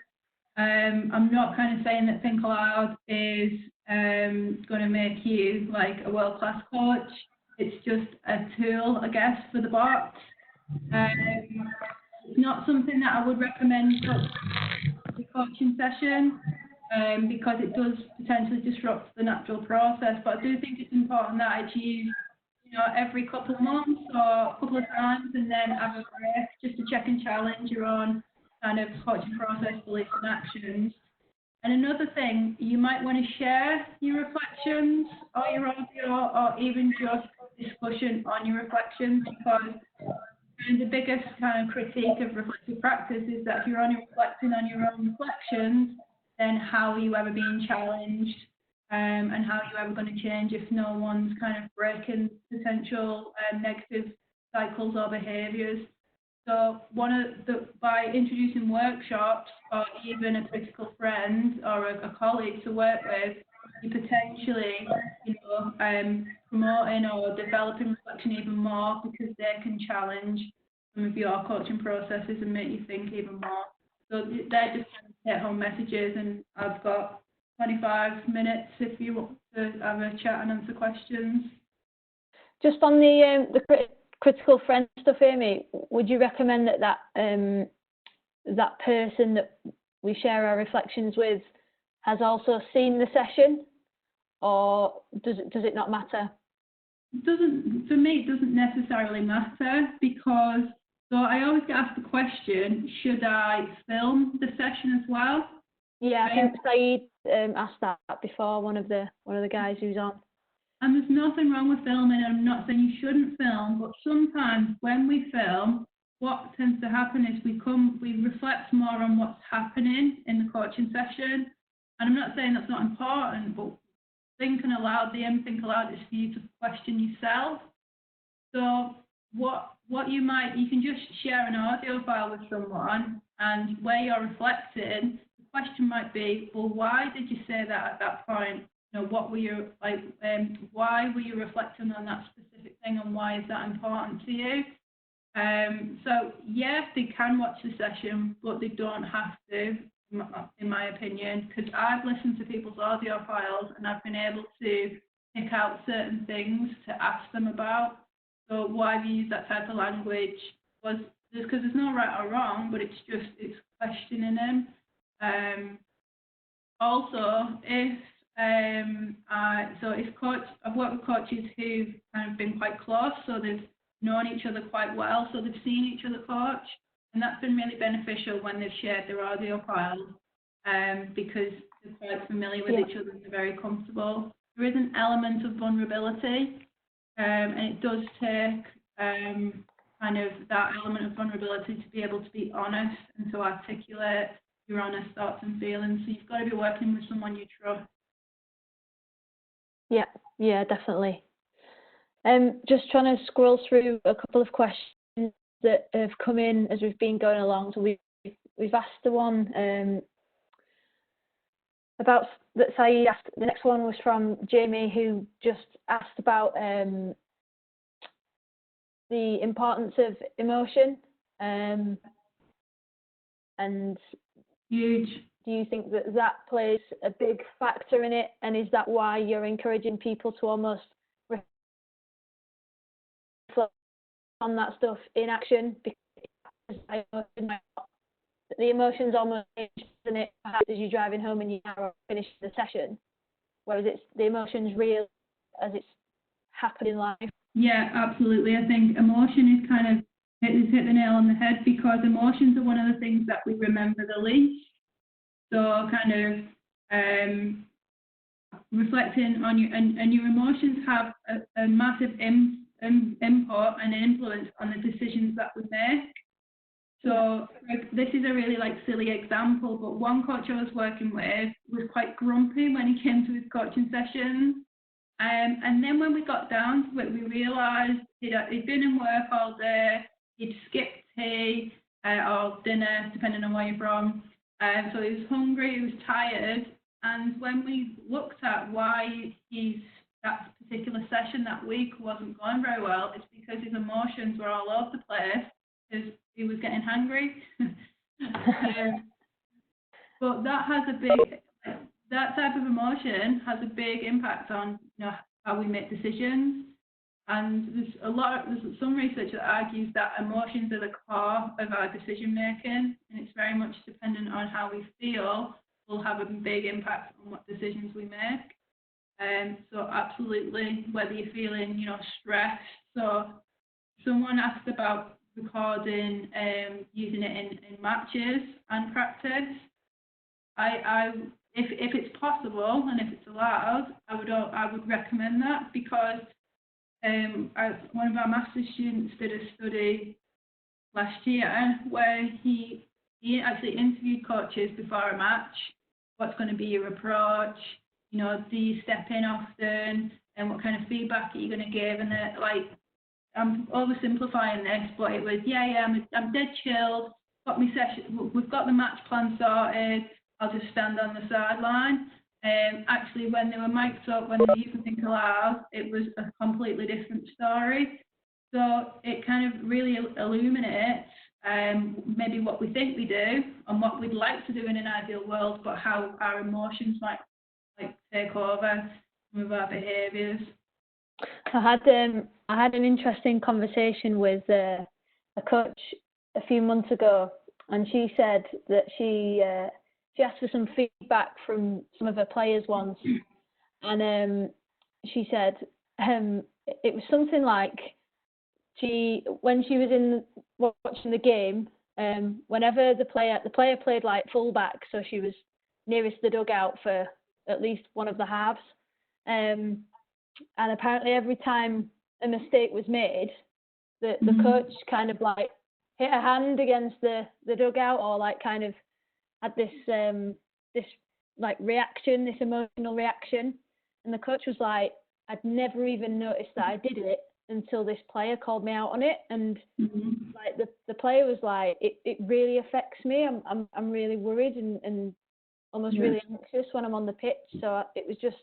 I'm not kind of saying that Think Aloud is going to make you like a world-class coach. It's just a tool, I guess, for the bots. It's not something that I would recommend for the coaching session because it does potentially disrupt the natural process. But I do think it's important that it's used, you know, every couple of months or a couple of times, and then have a break just to check and challenge your own kind of coaching process, beliefs and actions. And another thing, you might want to share your reflections or your audio, or even just discussion on your reflections, because the biggest kind of critique of reflective practice is that if you're only reflecting on your own reflections, then how are you ever being challenged? And how are you ever going to change if no one's kind of breaking potential negative cycles or behaviours? So by introducing workshops, or even a critical friend or a colleague to work with, you potentially, you know, promoting or developing reflection even more, because they can challenge some of your coaching processes and make you think even more. So they're just take-home messages, and I've got 25 minutes if you want to have a chat and answer questions. Just on the critical friend stuff, Amy, would you recommend that that person that we share our reflections with has also seen the session, or does it not matter? For me, it doesn't necessarily matter, because so I always get asked the question, should I film the session as well? Yeah, I think Saeed asked that before, one of the guys who's on. And there's nothing wrong with filming, and I'm not saying you shouldn't film, but sometimes when we film, what tends to happen is we reflect more on what's happening in the coaching session. And I'm not saying that's not important, but thinking aloud, the aim of Think Aloud is for you to question yourself. So you can just share an audio file with someone, and where you're reflecting, the question might be, well, why did you say that at that point? You know, what were you like? Why were you reflecting on that specific thing, and why is that important to you? So yes, they can watch the session, but they don't have to, in my opinion, because I've listened to people's audio files and I've been able to pick out certain things to ask them about. So why have you used that type of language? Because there's no right or wrong, but it's questioning them. Also, I've worked with coaches who've kind of been quite close, so they've known each other quite well, so they've seen each other coach, and that's been really beneficial when they've shared their audio files, because they're quite familiar with each other and they're very comfortable. There is an element of vulnerability, and it does take kind of that element of vulnerability to be able to be honest and to articulate your honest thoughts and feelings. So you've got to be working with someone you trust. Yeah, definitely. Just trying to scroll through a couple of questions that have come in as we've been going along. So we've asked the one about that Saeed asked. The next one was from Jamie, who just asked about the importance of emotion, and huge. Do you think that plays a big factor in it, and is that why you're encouraging people to almost reflect on that stuff in action? Because the emotions almost change, isn't it, perhaps as you're driving home and you finish the session, whereas it's the emotions real as it's happened in life. Yeah, absolutely. I think emotion is kind of hit the nail on the head, because emotions are one of the things that we remember the least. So kind of reflecting on and your emotions have a massive input and influence on the decisions that we make. So this is a really like silly example, but one coach I was working with was quite grumpy when he came to his coaching sessions. And then when we got down to it, we realised he'd been in work all day, he'd skipped tea or dinner, depending on where you're from. So he was hungry, he was tired. And when we looked at why that particular session that week wasn't going very well, it's because his emotions were all over the place because he was getting hungry. But that type of emotion has a big impact on how we make decisions. And there's some research that argues that emotions are the core of our decision making, and it's very much dependent on how we feel will have a big impact on what decisions we make. So absolutely, whether you're feeling stressed. So someone asked about recording, using it in matches and practice. If it's possible and if it's allowed, I would recommend that, because one of our master's students did a study last year where he actually interviewed coaches before a match. What's going to be your approach? Do you step in often? And what kind of feedback are you going to give? And I'm oversimplifying this, but it was I'm dead chilled. Got my session. We've got the match plan sorted. I'll just stand on the sideline. Actually, when they were mic'd up, when they were using Think Aloud, it was a completely different story. So it kind of really illuminates maybe what we think we do and what we'd like to do in an ideal world, but how our emotions might take over some of our behaviours. I had an interesting conversation with a coach a few months ago, and she said that she asked for some feedback from some of her players once, and she said it was something like when she was watching the game, whenever the player played like fullback, so she was nearest the dugout for at least one of the halves, and apparently every time a mistake was made, the coach kind of like hit a hand against the dugout, or like kind of had this like reaction, this emotional reaction, and the coach was like, I'd never even noticed that I did it until this player called me out on it, and like the player was like, it really affects me. I'm really worried and almost really anxious when I'm on the pitch. So it was just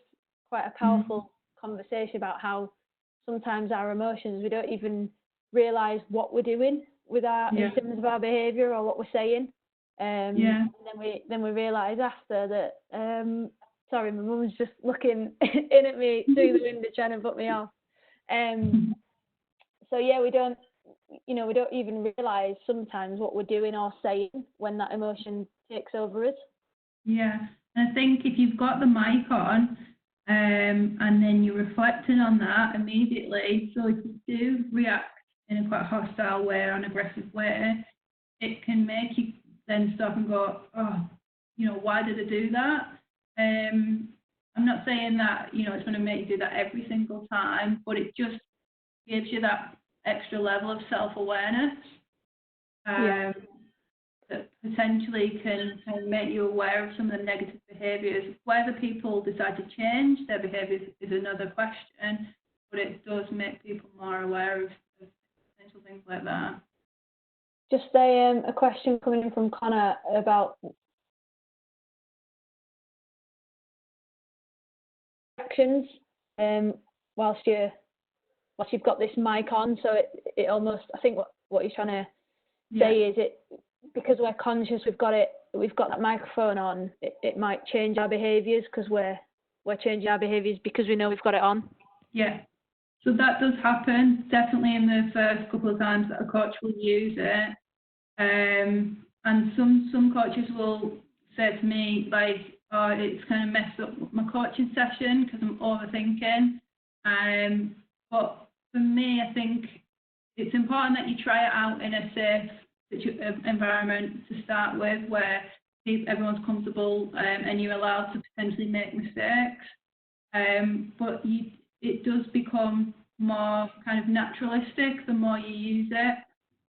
quite a powerful conversation about how sometimes our emotions, we don't even realise what we're doing with in terms of our behaviour or what we're saying. And then we realise after that, sorry, my mum's just looking in at me through the window trying to put me off. So we don't even realise sometimes what we're doing or saying when that emotion takes over us. Yeah, and I think if you've got the mic on, and then you're reflecting on that immediately, so if you do react in a quite hostile way or an aggressive way, it can make you then stop and go, why did I do that? I'm not saying that, it's going to make you do that every single time, but it just gives you that extra level of self-awareness that potentially can make you aware of some of the negative behaviours. Whether people decide to change their behaviours is another question, but it does make people more aware of potential things like that. Just a question coming in from Connor about actions whilst you've got this mic on, so it almost, I think what you're trying to say is it, because we're conscious we've got that microphone on, it might change our behaviours because we're changing our behaviours because we know we've got it on. Yeah, so that does happen definitely in the first couple of times that a coach will use it, and some coaches will say to me like, it's kind of messed up my coaching session because I'm overthinking, but for me I think it's important that you try it out in a safe environment to start with, where everyone's comfortable and you're allowed to potentially make mistakes. But it does become more kind of naturalistic the more you use it.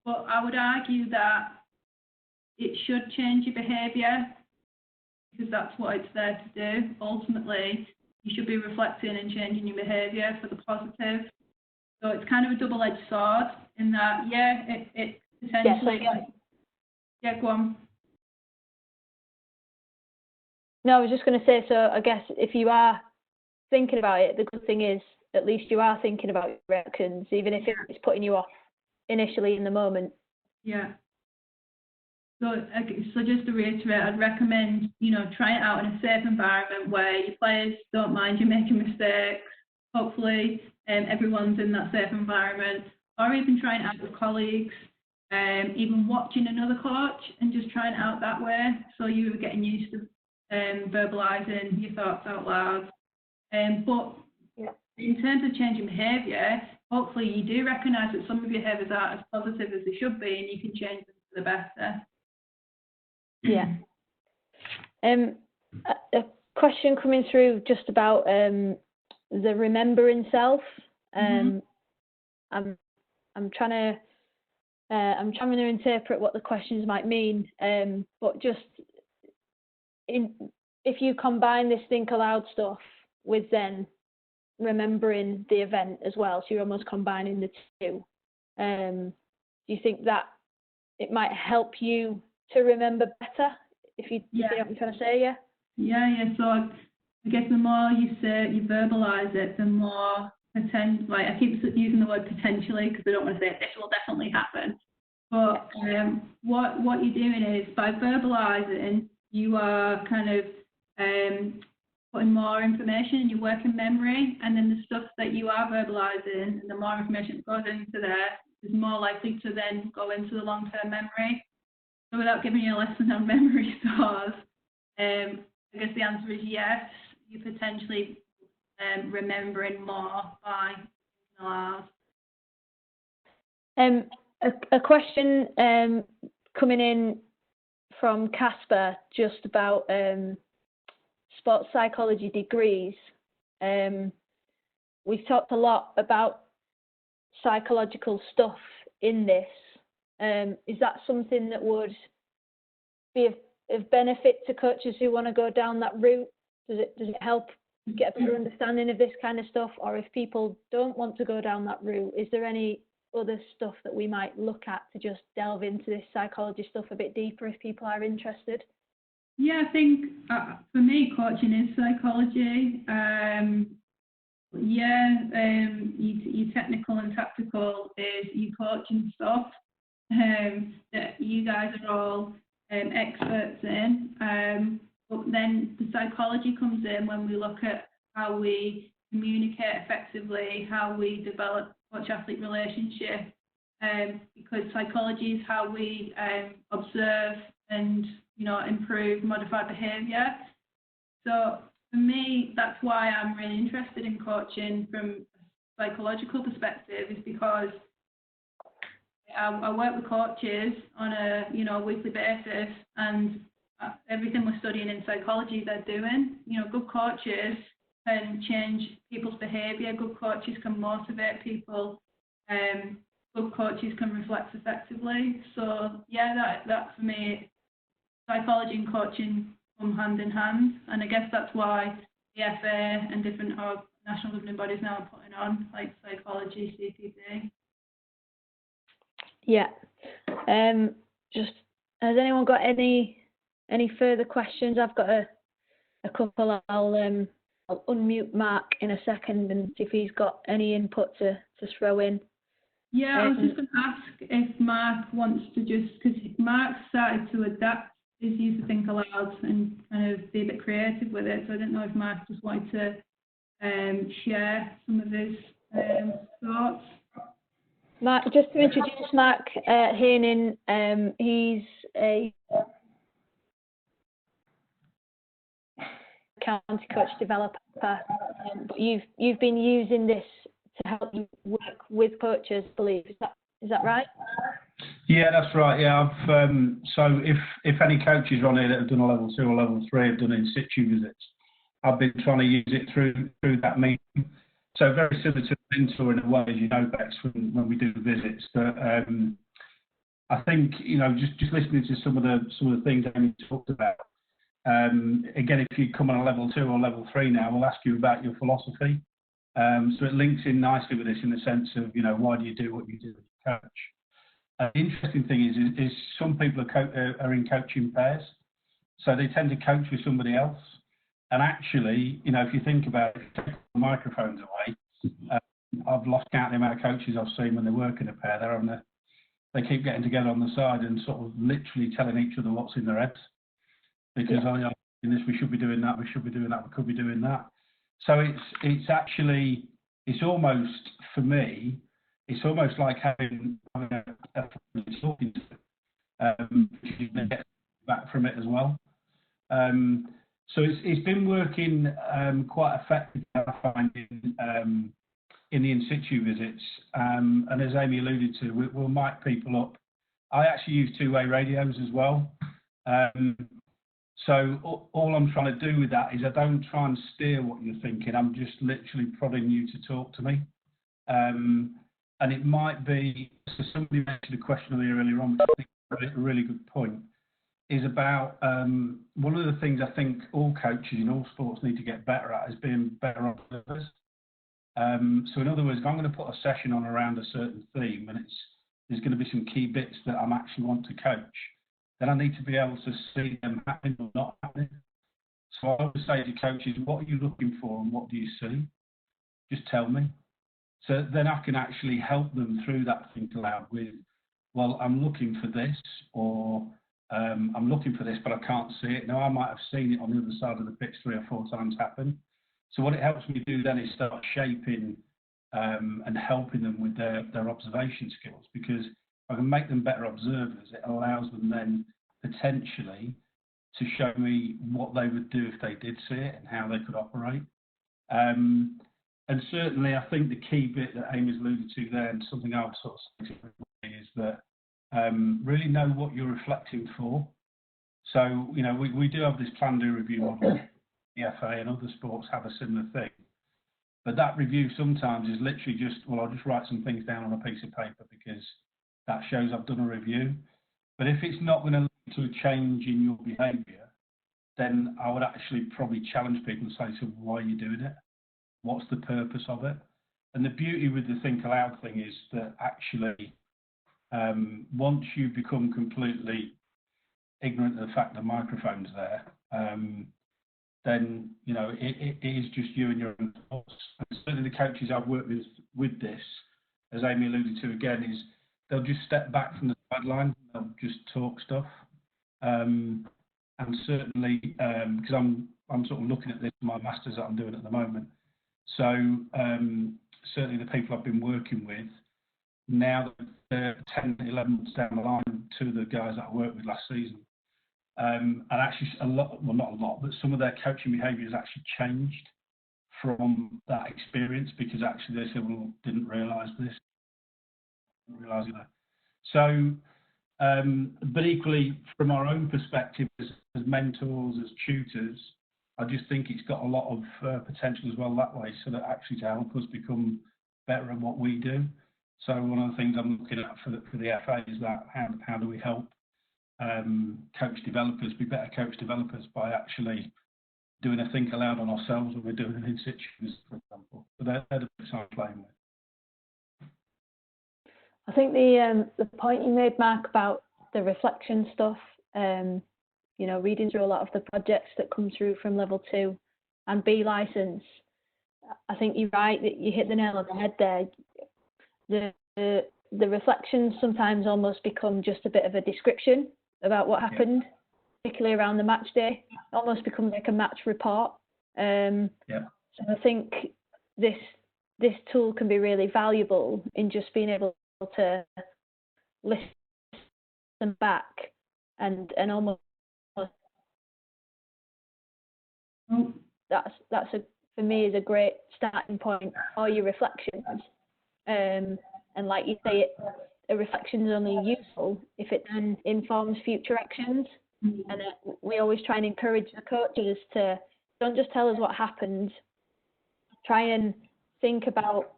But I would argue that it should change your behaviour, because that's what it's there to do. Ultimately, you should be reflecting and changing your behaviour for the positive. So it's kind of a double-edged sword in that, yeah, it potentially... Yeah, go on. No, I was just going to say, so I guess if you are thinking about it, the good thing is at least you are thinking about your reactions, even if it's putting you off initially in the moment. Yeah. So just to reiterate, I'd recommend, try it out in a safe environment where your players don't mind you making mistakes. Hopefully, everyone's in that safe environment, or even trying it out with colleagues, even watching another coach and just trying it out that way. So you were getting used to verbalising your thoughts out loud. But in terms of changing behaviour, hopefully you do recognise that some of your behaviours aren't as positive as they should be, and you can change them for the better. Yeah. A question coming through just about the remembering self. I'm trying to interpret what the questions might mean. But just if you combine this think aloud stuff with then remembering the event as well, so you're almost combining the two. Do you think that it might help you to remember better, if you see what I'm trying to say? Yeah, so I guess the more you verbalise it, the more I keep using the word potentially because I don't want to say this will definitely happen, but what you're doing is, by verbalising, you are kind of putting more information in your working memory, and then the stuff that you are verbalising, and the more information that goes into there is more likely to then go into the long-term memory. So without giving you a lesson on memory stores, I guess the answer is yes, you're potentially remembering more by thinking aloud. A question coming in from Casper just about sports psychology degrees. We've talked a lot about psychological stuff in this. Is that something that would be of benefit to coaches who want to go down that route? Does it help get a better understanding of this kind of stuff? Or if people don't want to go down that route, is there any other stuff that we might look at to just delve into this psychology stuff a bit deeper if people are interested? Yeah, I think for me, coaching is psychology. Your technical and tactical is your coaching stuff that you guys are all experts in. But then the psychology comes in when we look at how we communicate effectively, how we develop coach-athlete relationship, because psychology is how we observe and improve modified behaviour. So for me, that's why I'm really interested in coaching from a psychological perspective, is because I work with coaches on a weekly basis, and everything we're studying in psychology they're doing. Good coaches can change people's behaviour, good coaches can motivate people, good coaches can reflect effectively. So yeah, that for me, psychology and coaching come hand in hand, and I guess that's why the FA and different national governing bodies now are putting on like psychology CPD. Yeah. Just, has anyone got any further questions? I've got a couple. I'll unmute Mark in a second and see if he's got any input to throw in. Yeah, I was just going to ask if Mark wants to because Mark started to adapt his use of Think Aloud and kind of be a bit creative with it. So I don't know if Mark just wanted to share some of his thoughts. Mark, just to introduce Mark Haining, he's a county coach developer, but you've been using this to help you work with coaches, I believe. Is that right? Yeah, that's right. Yeah, I've so if any coaches on here that have done a level 2 or level 3 have done in situ visits, I've been trying to use it through that meeting. So very similar to a mentor in a way, as you know, Bex, when we do visits. But I think, you know, just listening to some of the things Amy talked about. Again, if you come on a level 2 or level 3 now, we'll ask you about your philosophy. So it links in nicely with this in the sense of, you know, why do you do what you do as a coach? The interesting thing is some people are in coaching pairs, so they tend to coach with somebody else. And actually, you know, if you think about it, if you take the microphones away, I've lost count of the amount of coaches I've seen when they work in a pair. They keep getting together on the side and sort of literally telling each other what's in their heads. Because in this, we should be doing that, we should be doing that, we could be doing that. So it's almost, for me, it's almost like having a friend talking to, because you can get back from it as well. So it's been working quite effectively, I find, in the in-situ visits. And as Amy alluded to, we'll mic people up. I actually use two-way radios as well. So all I'm trying to do with that is I don't try and steer what you're thinking. I'm just literally prodding you to talk to me. And it might be, so somebody mentioned a question earlier on, which I think is a really good point, is about one of the things I think all coaches in all sports need to get better at is being better observers. So in other words, if I'm going to put a session on around a certain theme and there's going to be some key bits that I'm actually want to coach, then I need to be able to see them happening or not happening. So I always say to coaches, what are you looking for and what do you see? Just tell me. So then I can actually help them through that Think Aloud with, well, I'm looking for this, or I'm looking for this, but I can't see it. Now, I might have seen it on the other side of the pitch 3 or 4 times happen. So what it helps me do then is start shaping and helping them with their observation skills, because if I can make them better observers, it allows them then potentially to show me what they would do if they did see it and how they could operate. And certainly, I think the key bit that Amy's alluded to there, and something I would sort of say to everybody, is that really know what you're reflecting for. So, you know, we do have this plan, do, review model. The FA and other sports have a similar thing. But that review sometimes is literally just, well, I'll just write some things down on a piece of paper because that shows I've done a review. But if it's not going to lead to a change in your behaviour, then I would actually probably challenge people and say, so why are you doing it? What's the purpose of it? And the beauty with the Think Aloud thing is that actually, once you become completely ignorant of the fact the microphone's there, then, you know, it is just you and your own thoughts. And certainly the coaches I've worked with this, as Amy alluded to again, is they'll just step back from the sideline, they'll just talk stuff. And certainly, because I'm sort of looking at this, my masters that I'm doing at the moment. So certainly the people I've been working with, now that they're 10, 11 months down the line, 2 of the guys that I worked with last season, and actually a lot, well, not a lot, but some of their coaching behaviour has actually changed from that experience, because actually they said, well, didn't realise this, didn't realise that. So, but equally, from our own perspective as mentors, as tutors, I just think it's got a lot of potential as well that way, so that actually to help us become better at what we do. So one of the things I'm looking at for the FA is that how do we help coach developers be better coach developers by actually doing a Think Aloud on ourselves when we're doing an in-situ, for example. So they're the bits I'm playing with. I think the point you made, Mark, about the reflection stuff, you know, reading through a lot of the projects that come through from level 2 and B license, I think you're right that you hit the nail on the head there. The reflections sometimes almost become just a bit of a description about what happened, particularly around the match day. It almost becomes like a match report. So I think this tool can be really valuable in just being able to listen back and almost that's for me is a great starting point for your reflections. And like you say, a reflection is only useful if it then informs future actions. And we always try and encourage the coaches to don't just tell us what happened. Try and think about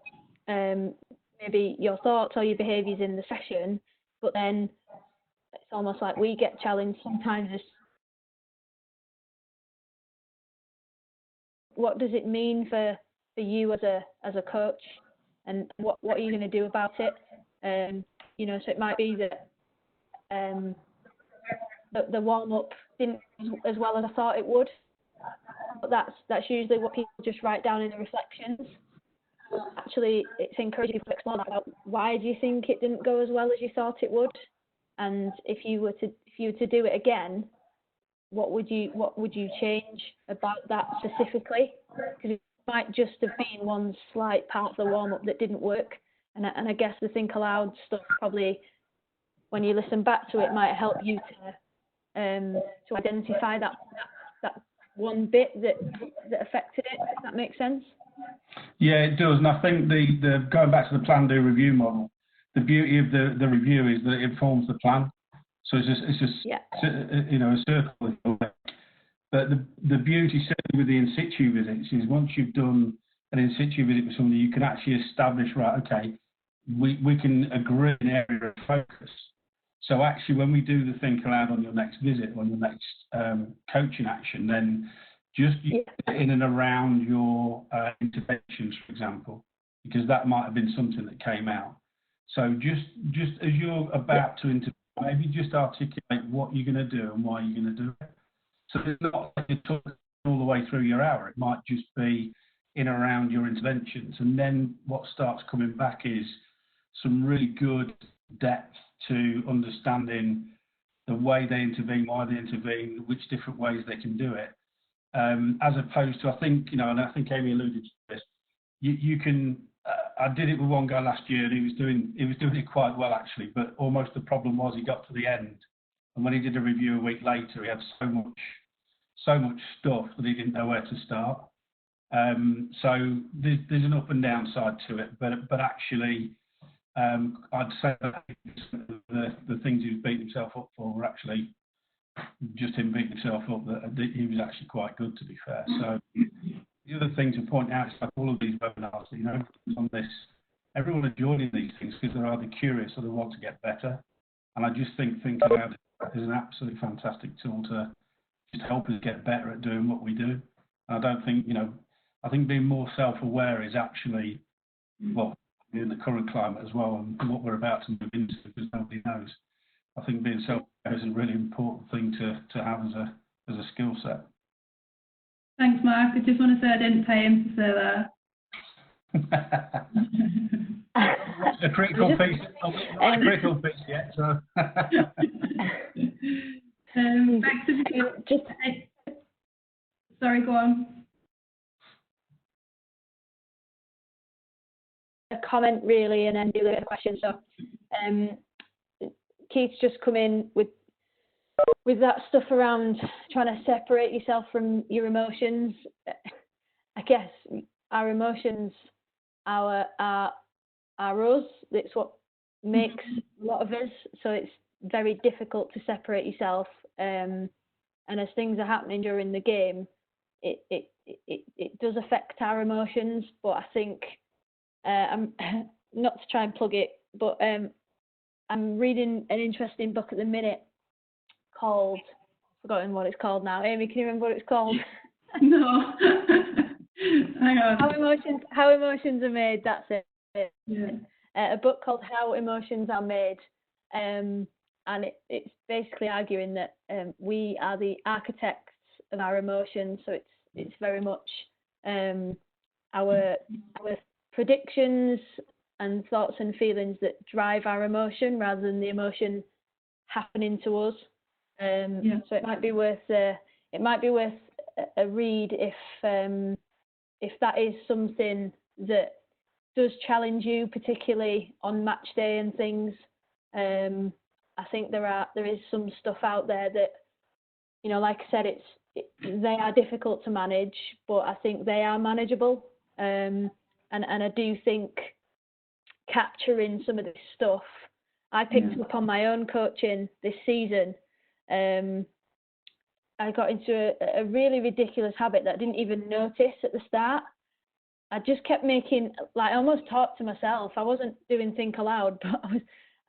maybe your thoughts or your behaviours in the session, but then it's almost like we get challenged sometimes. What does it mean for you as a coach, and what are you going to do about it? You know, so it might be that the warm up didn't as well as I thought it would, but that's usually what people just write down in the reflections. Actually, it's encouraging people to explore that about why do you think it didn't go as well as you thought it would, and if you were to do it again, what would you change about that specifically? Because it might just have been one slight part of the warm up that didn't work, and I guess the Think Aloud stuff probably, when you listen back to it, might help you to identify that one bit that affected it. If that makes sense. Yeah, it does, and I think the going back to the plan, do, review model, the beauty of the review is that it informs the plan. So it's just you know, a circle. But the beauty, certainly with the in situ visits, is once you've done an in situ visit with somebody, you can actually establish, right, okay, we can agree an area of focus. So actually, when we do the Think Aloud on your next visit, on your next coaching action, then just in and around your interventions, for example, because that might have been something that came out. So just as you're about to intervene, maybe just articulate what you're going to do and why you're going to do it. So it's not like you're talking all the way through your hour. It might just be in and around your interventions. And then what starts coming back is some really good depth to understanding the way they intervene, why they intervene, which different ways they can do it. As opposed to, I think, you know, and I think Amy alluded to this, you can, I did it with one guy last year and he was doing it quite well actually, but almost the problem was he got to the end, and when he did a review a week later, he had so much stuff that he didn't know where to start. So there's an up and down side to it, but actually, I'd say that the things he was beating himself up for were actually just him beating himself up, that he was actually quite good, to be fair. So the other thing to point out is like all of these webinars, you know, on this, everyone are joining these things because they're either curious or they want to get better. And I just think Think Aloud is an absolutely fantastic tool to just help us get better at doing what we do. And I don't think, you know, I think being more self-aware is actually, well, in the current climate as well, and what we're about to move into, because nobody knows. I think being self-aware is a really important thing to have as a skill set. Thanks, Mark. I just want to say I didn't pay him to say that. A critical piece, not a critical piece yet. So. Back to the sorry, go on. A comment really, and then do a question. So, Keith's just come in with that stuff around trying to separate yourself from your emotions. I guess our emotions are us. It's what makes a lot of us. So it's very difficult to separate yourself. And as things are happening during the game, it does affect our emotions. But I think I'm not to try and plug it, but I'm reading an interesting book at the minute called, I've forgotten what it's called now. Amy, can you remember what it's called? No. Hang on. How emotions are made. That's it. Yeah. A book called How Emotions Are Made, and it's basically arguing that we are the architects of our emotions. So it's very much our predictions and thoughts and feelings that drive our emotion rather than the emotion happening to us. So it might be worth a read if that is something that does challenge you, particularly on match day and things. I think there is some stuff out there that, you know, like I said, they are difficult to manage, but I think they are manageable. And I do think capturing some of this stuff, I picked up on my own coaching this season. I got into a really ridiculous habit that I didn't even notice at the start. I just kept making, like, I almost talked to myself. I wasn't doing Think Aloud, but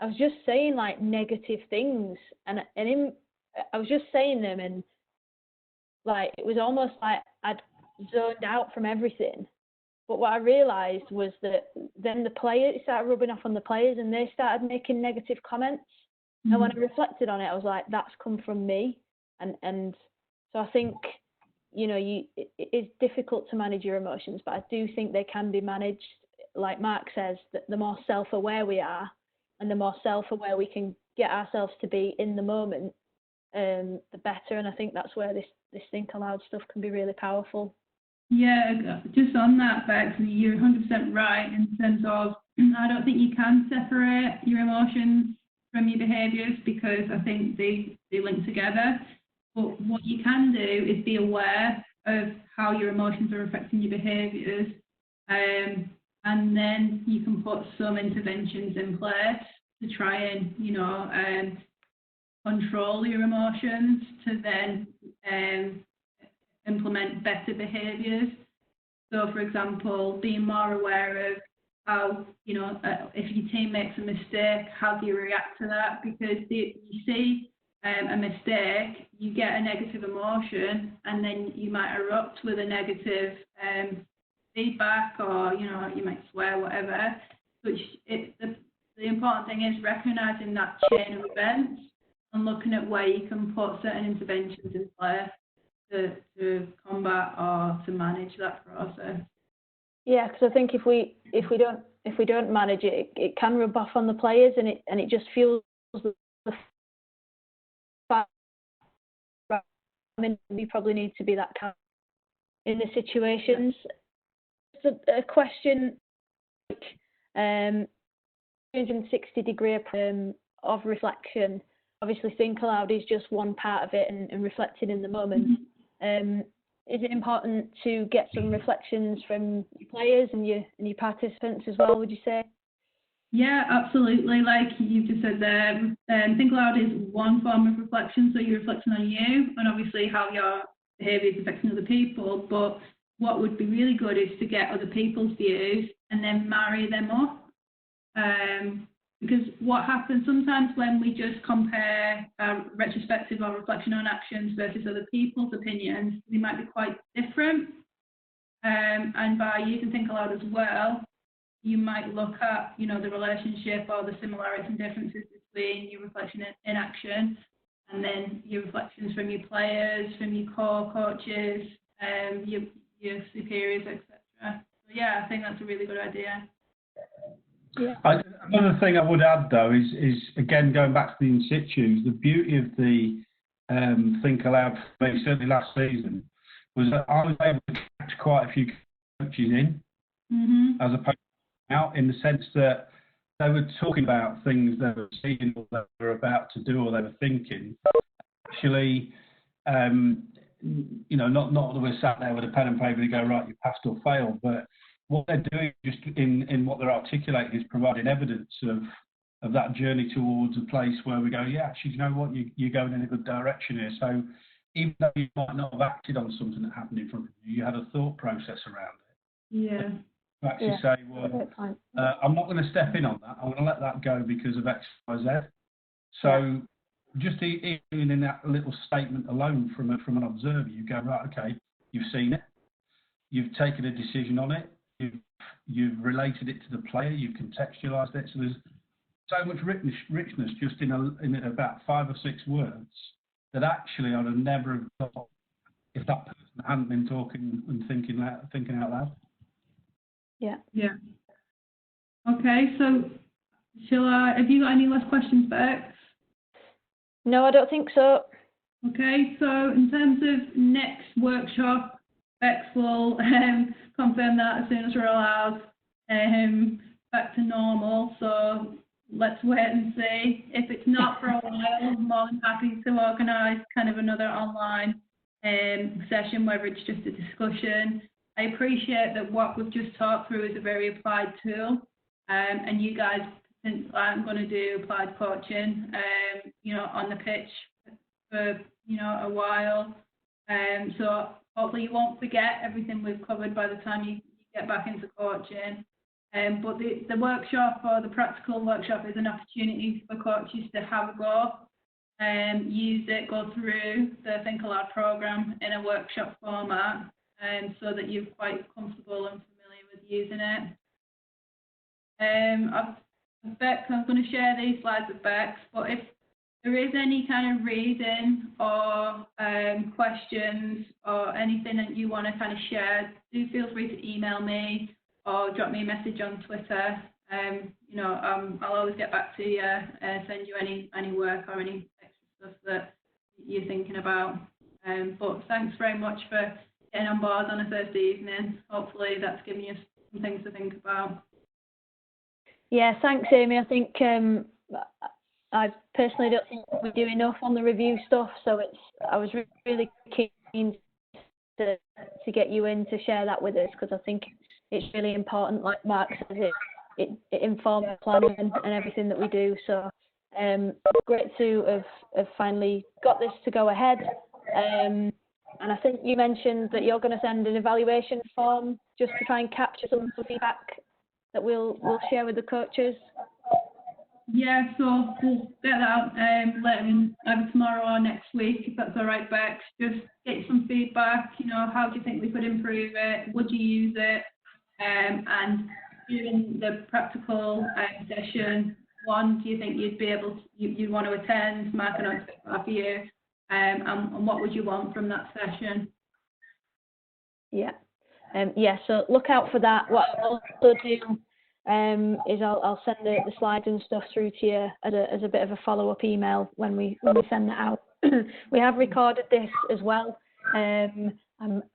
I was just saying like negative things, and I was just saying them, and like it was almost like I'd zoned out from everything. But what I realised was that then the players, it started rubbing off on the players, and they started making negative comments. And when I reflected on it, I was like, that's come from me. And so I think, you know, it is difficult to manage your emotions, but I do think they can be managed. Like Mark says, that the more self-aware we are, and the more self-aware we can get ourselves to be in the moment, the better. And I think that's where this Think Aloud stuff can be really powerful. Yeah, just on that, Bex, you're 100% right in terms of I don't think you can separate your emotions from your behaviours, because I think they link together. But what you can do is be aware of how your emotions are affecting your behaviours, and then you can put some interventions in place to try and, you know, control your emotions to then implement better behaviours. So, for example, being more aware of how, you know, if your team makes a mistake, how do you react to that? Because you see a mistake, you get a negative emotion, and then you might erupt with a negative feedback, or, you know, you might swear, whatever. Which the important thing is recognising that chain of events and looking at where you can put certain interventions in place to combat or to manage that process. Yeah, because I think if we don't manage it, it can rub off on the players, and it just fuels the fact. I mean, we probably need to be that kind in the situations. It's a question like 360-degree of reflection. Obviously, Think Aloud is just one part of it, and reflecting in the moment. Is it important to get some reflections from your players and your participants as well, would you say? Yeah, absolutely. Like you've just said there, Think Aloud is one form of reflection, so you're reflecting on you and obviously how your behaviour is affecting other people. But what would be really good is to get other people's views and then marry them up. Because what happens sometimes when we just compare retrospective or reflection on actions versus other people's opinions, they might be quite different. And by using Think Aloud as well, you might look at, you know, the relationship or the similarities and differences between your reflection in action and then your reflections from your players, from your coaches, your superiors, etc. So yeah, I think that's a really good idea. Yeah. Another thing I would add, though, is again going back to the in situ. The beauty of the Think Aloud for me, certainly last season, was that I was able to catch quite a few coaches in, as opposed to out, in the sense that they were talking about things they were seeing, or they were about to do, or they were thinking. Actually, you know, not that we're sat there with a pen and paper to go, right, you passed or failed, but what they're doing just in what they're articulating is providing evidence of that journey towards a place where we go, yeah, actually, you know what, you're going in a good direction here. So even though you might not have acted on something that happened in front of you, you had a thought process around it. Yeah. To actually say, well, I'm not going to step in on that. I'm going to let that go because of X, Y, Z. So just even in that little statement alone from an observer, you go, right, okay, you've seen it, you've taken a decision on it, you've related it to the player, you've contextualised it. So there's so much richness just in about 5 or 6 words that actually I'd have never have thought if that person hadn't been talking and thinking out loud. Yeah. Yeah. Okay, so have you got any last questions, Bex? No, I don't think so. Okay, so in terms of next workshop, Bex will confirm that as soon as we're allowed back to normal. So let's wait and see. If it's not for a while, I'm more than happy to organise kind of another online session, whether it's just a discussion. I appreciate that what we've just talked through is a very applied tool, and you guys, I'm going to do applied coaching, you know, on the pitch for, you know, a while. So hopefully you won't forget everything we've covered by the time you get back into coaching. But the workshop or the practical workshop is an opportunity for coaches to have a go, use it, go through the Think Aloud programme in a workshop format, so that you're quite comfortable and familiar with using it. Bex, I'm going to share these slides with Bex, but if there is any kind of reason or questions or anything that you want to kind of share, do feel free to email me or drop me a message on Twitter. You know, I'll always get back to you, send you any work or any extra stuff that you're thinking about. But thanks very much for getting on board on a Thursday evening. Hopefully that's given you some things to think about. Yeah, thanks, Amy. I think I personally don't think we do enough on the review stuff, so I was really keen to get you in to share that with us, because I think it's really important. Like Mark says, it informs planning and everything that we do. So great to have finally got this to go ahead. And I think you mentioned that you're going to send an evaluation form just to try and capture some feedback that we'll share with the coaches. Yeah, so we'll get that out either tomorrow or next week, if that's all right, Bex. Just get some feedback. You know, how do you think we could improve it? Would you use it? And during the practical session, one, do you think you'd be able to, you'd want to attend? Mark, I know it's a bit far for you. And what would you want from that session? Yeah. Yeah, so look out for that. What I'll also do is I'll send the slides and stuff through to you as a bit of a follow-up email when we send that out. We have recorded this as well.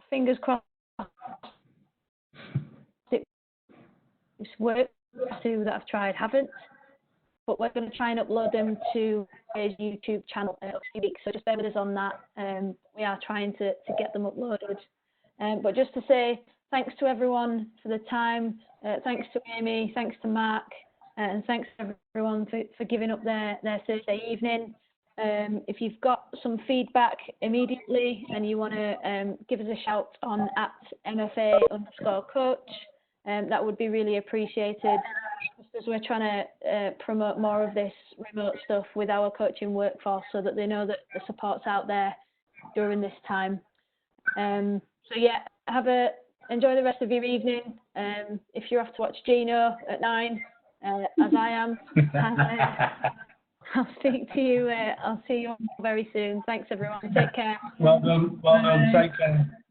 Fingers crossed it's worked. Two that I've tried haven't, but we're going to try and upload them to his YouTube channel in a few weeks, so just bear with us on that. We are trying to get them uploaded. But just to say thanks to everyone for the time, thanks to Amy, thanks to Mark, and thanks to everyone for giving up their Thursday evening. If you've got some feedback immediately and you want to give us a shout on @MFA_coach, that would be really appreciated, just as we're trying to promote more of this remote stuff with our coaching workforce, so that they know that the support's out there during this time. So yeah, enjoy the rest of your evening. If you're off to watch Gino at 9, as I am, I'll speak to you. I'll see you very soon. Thanks everyone. Take care. Well done. Take care.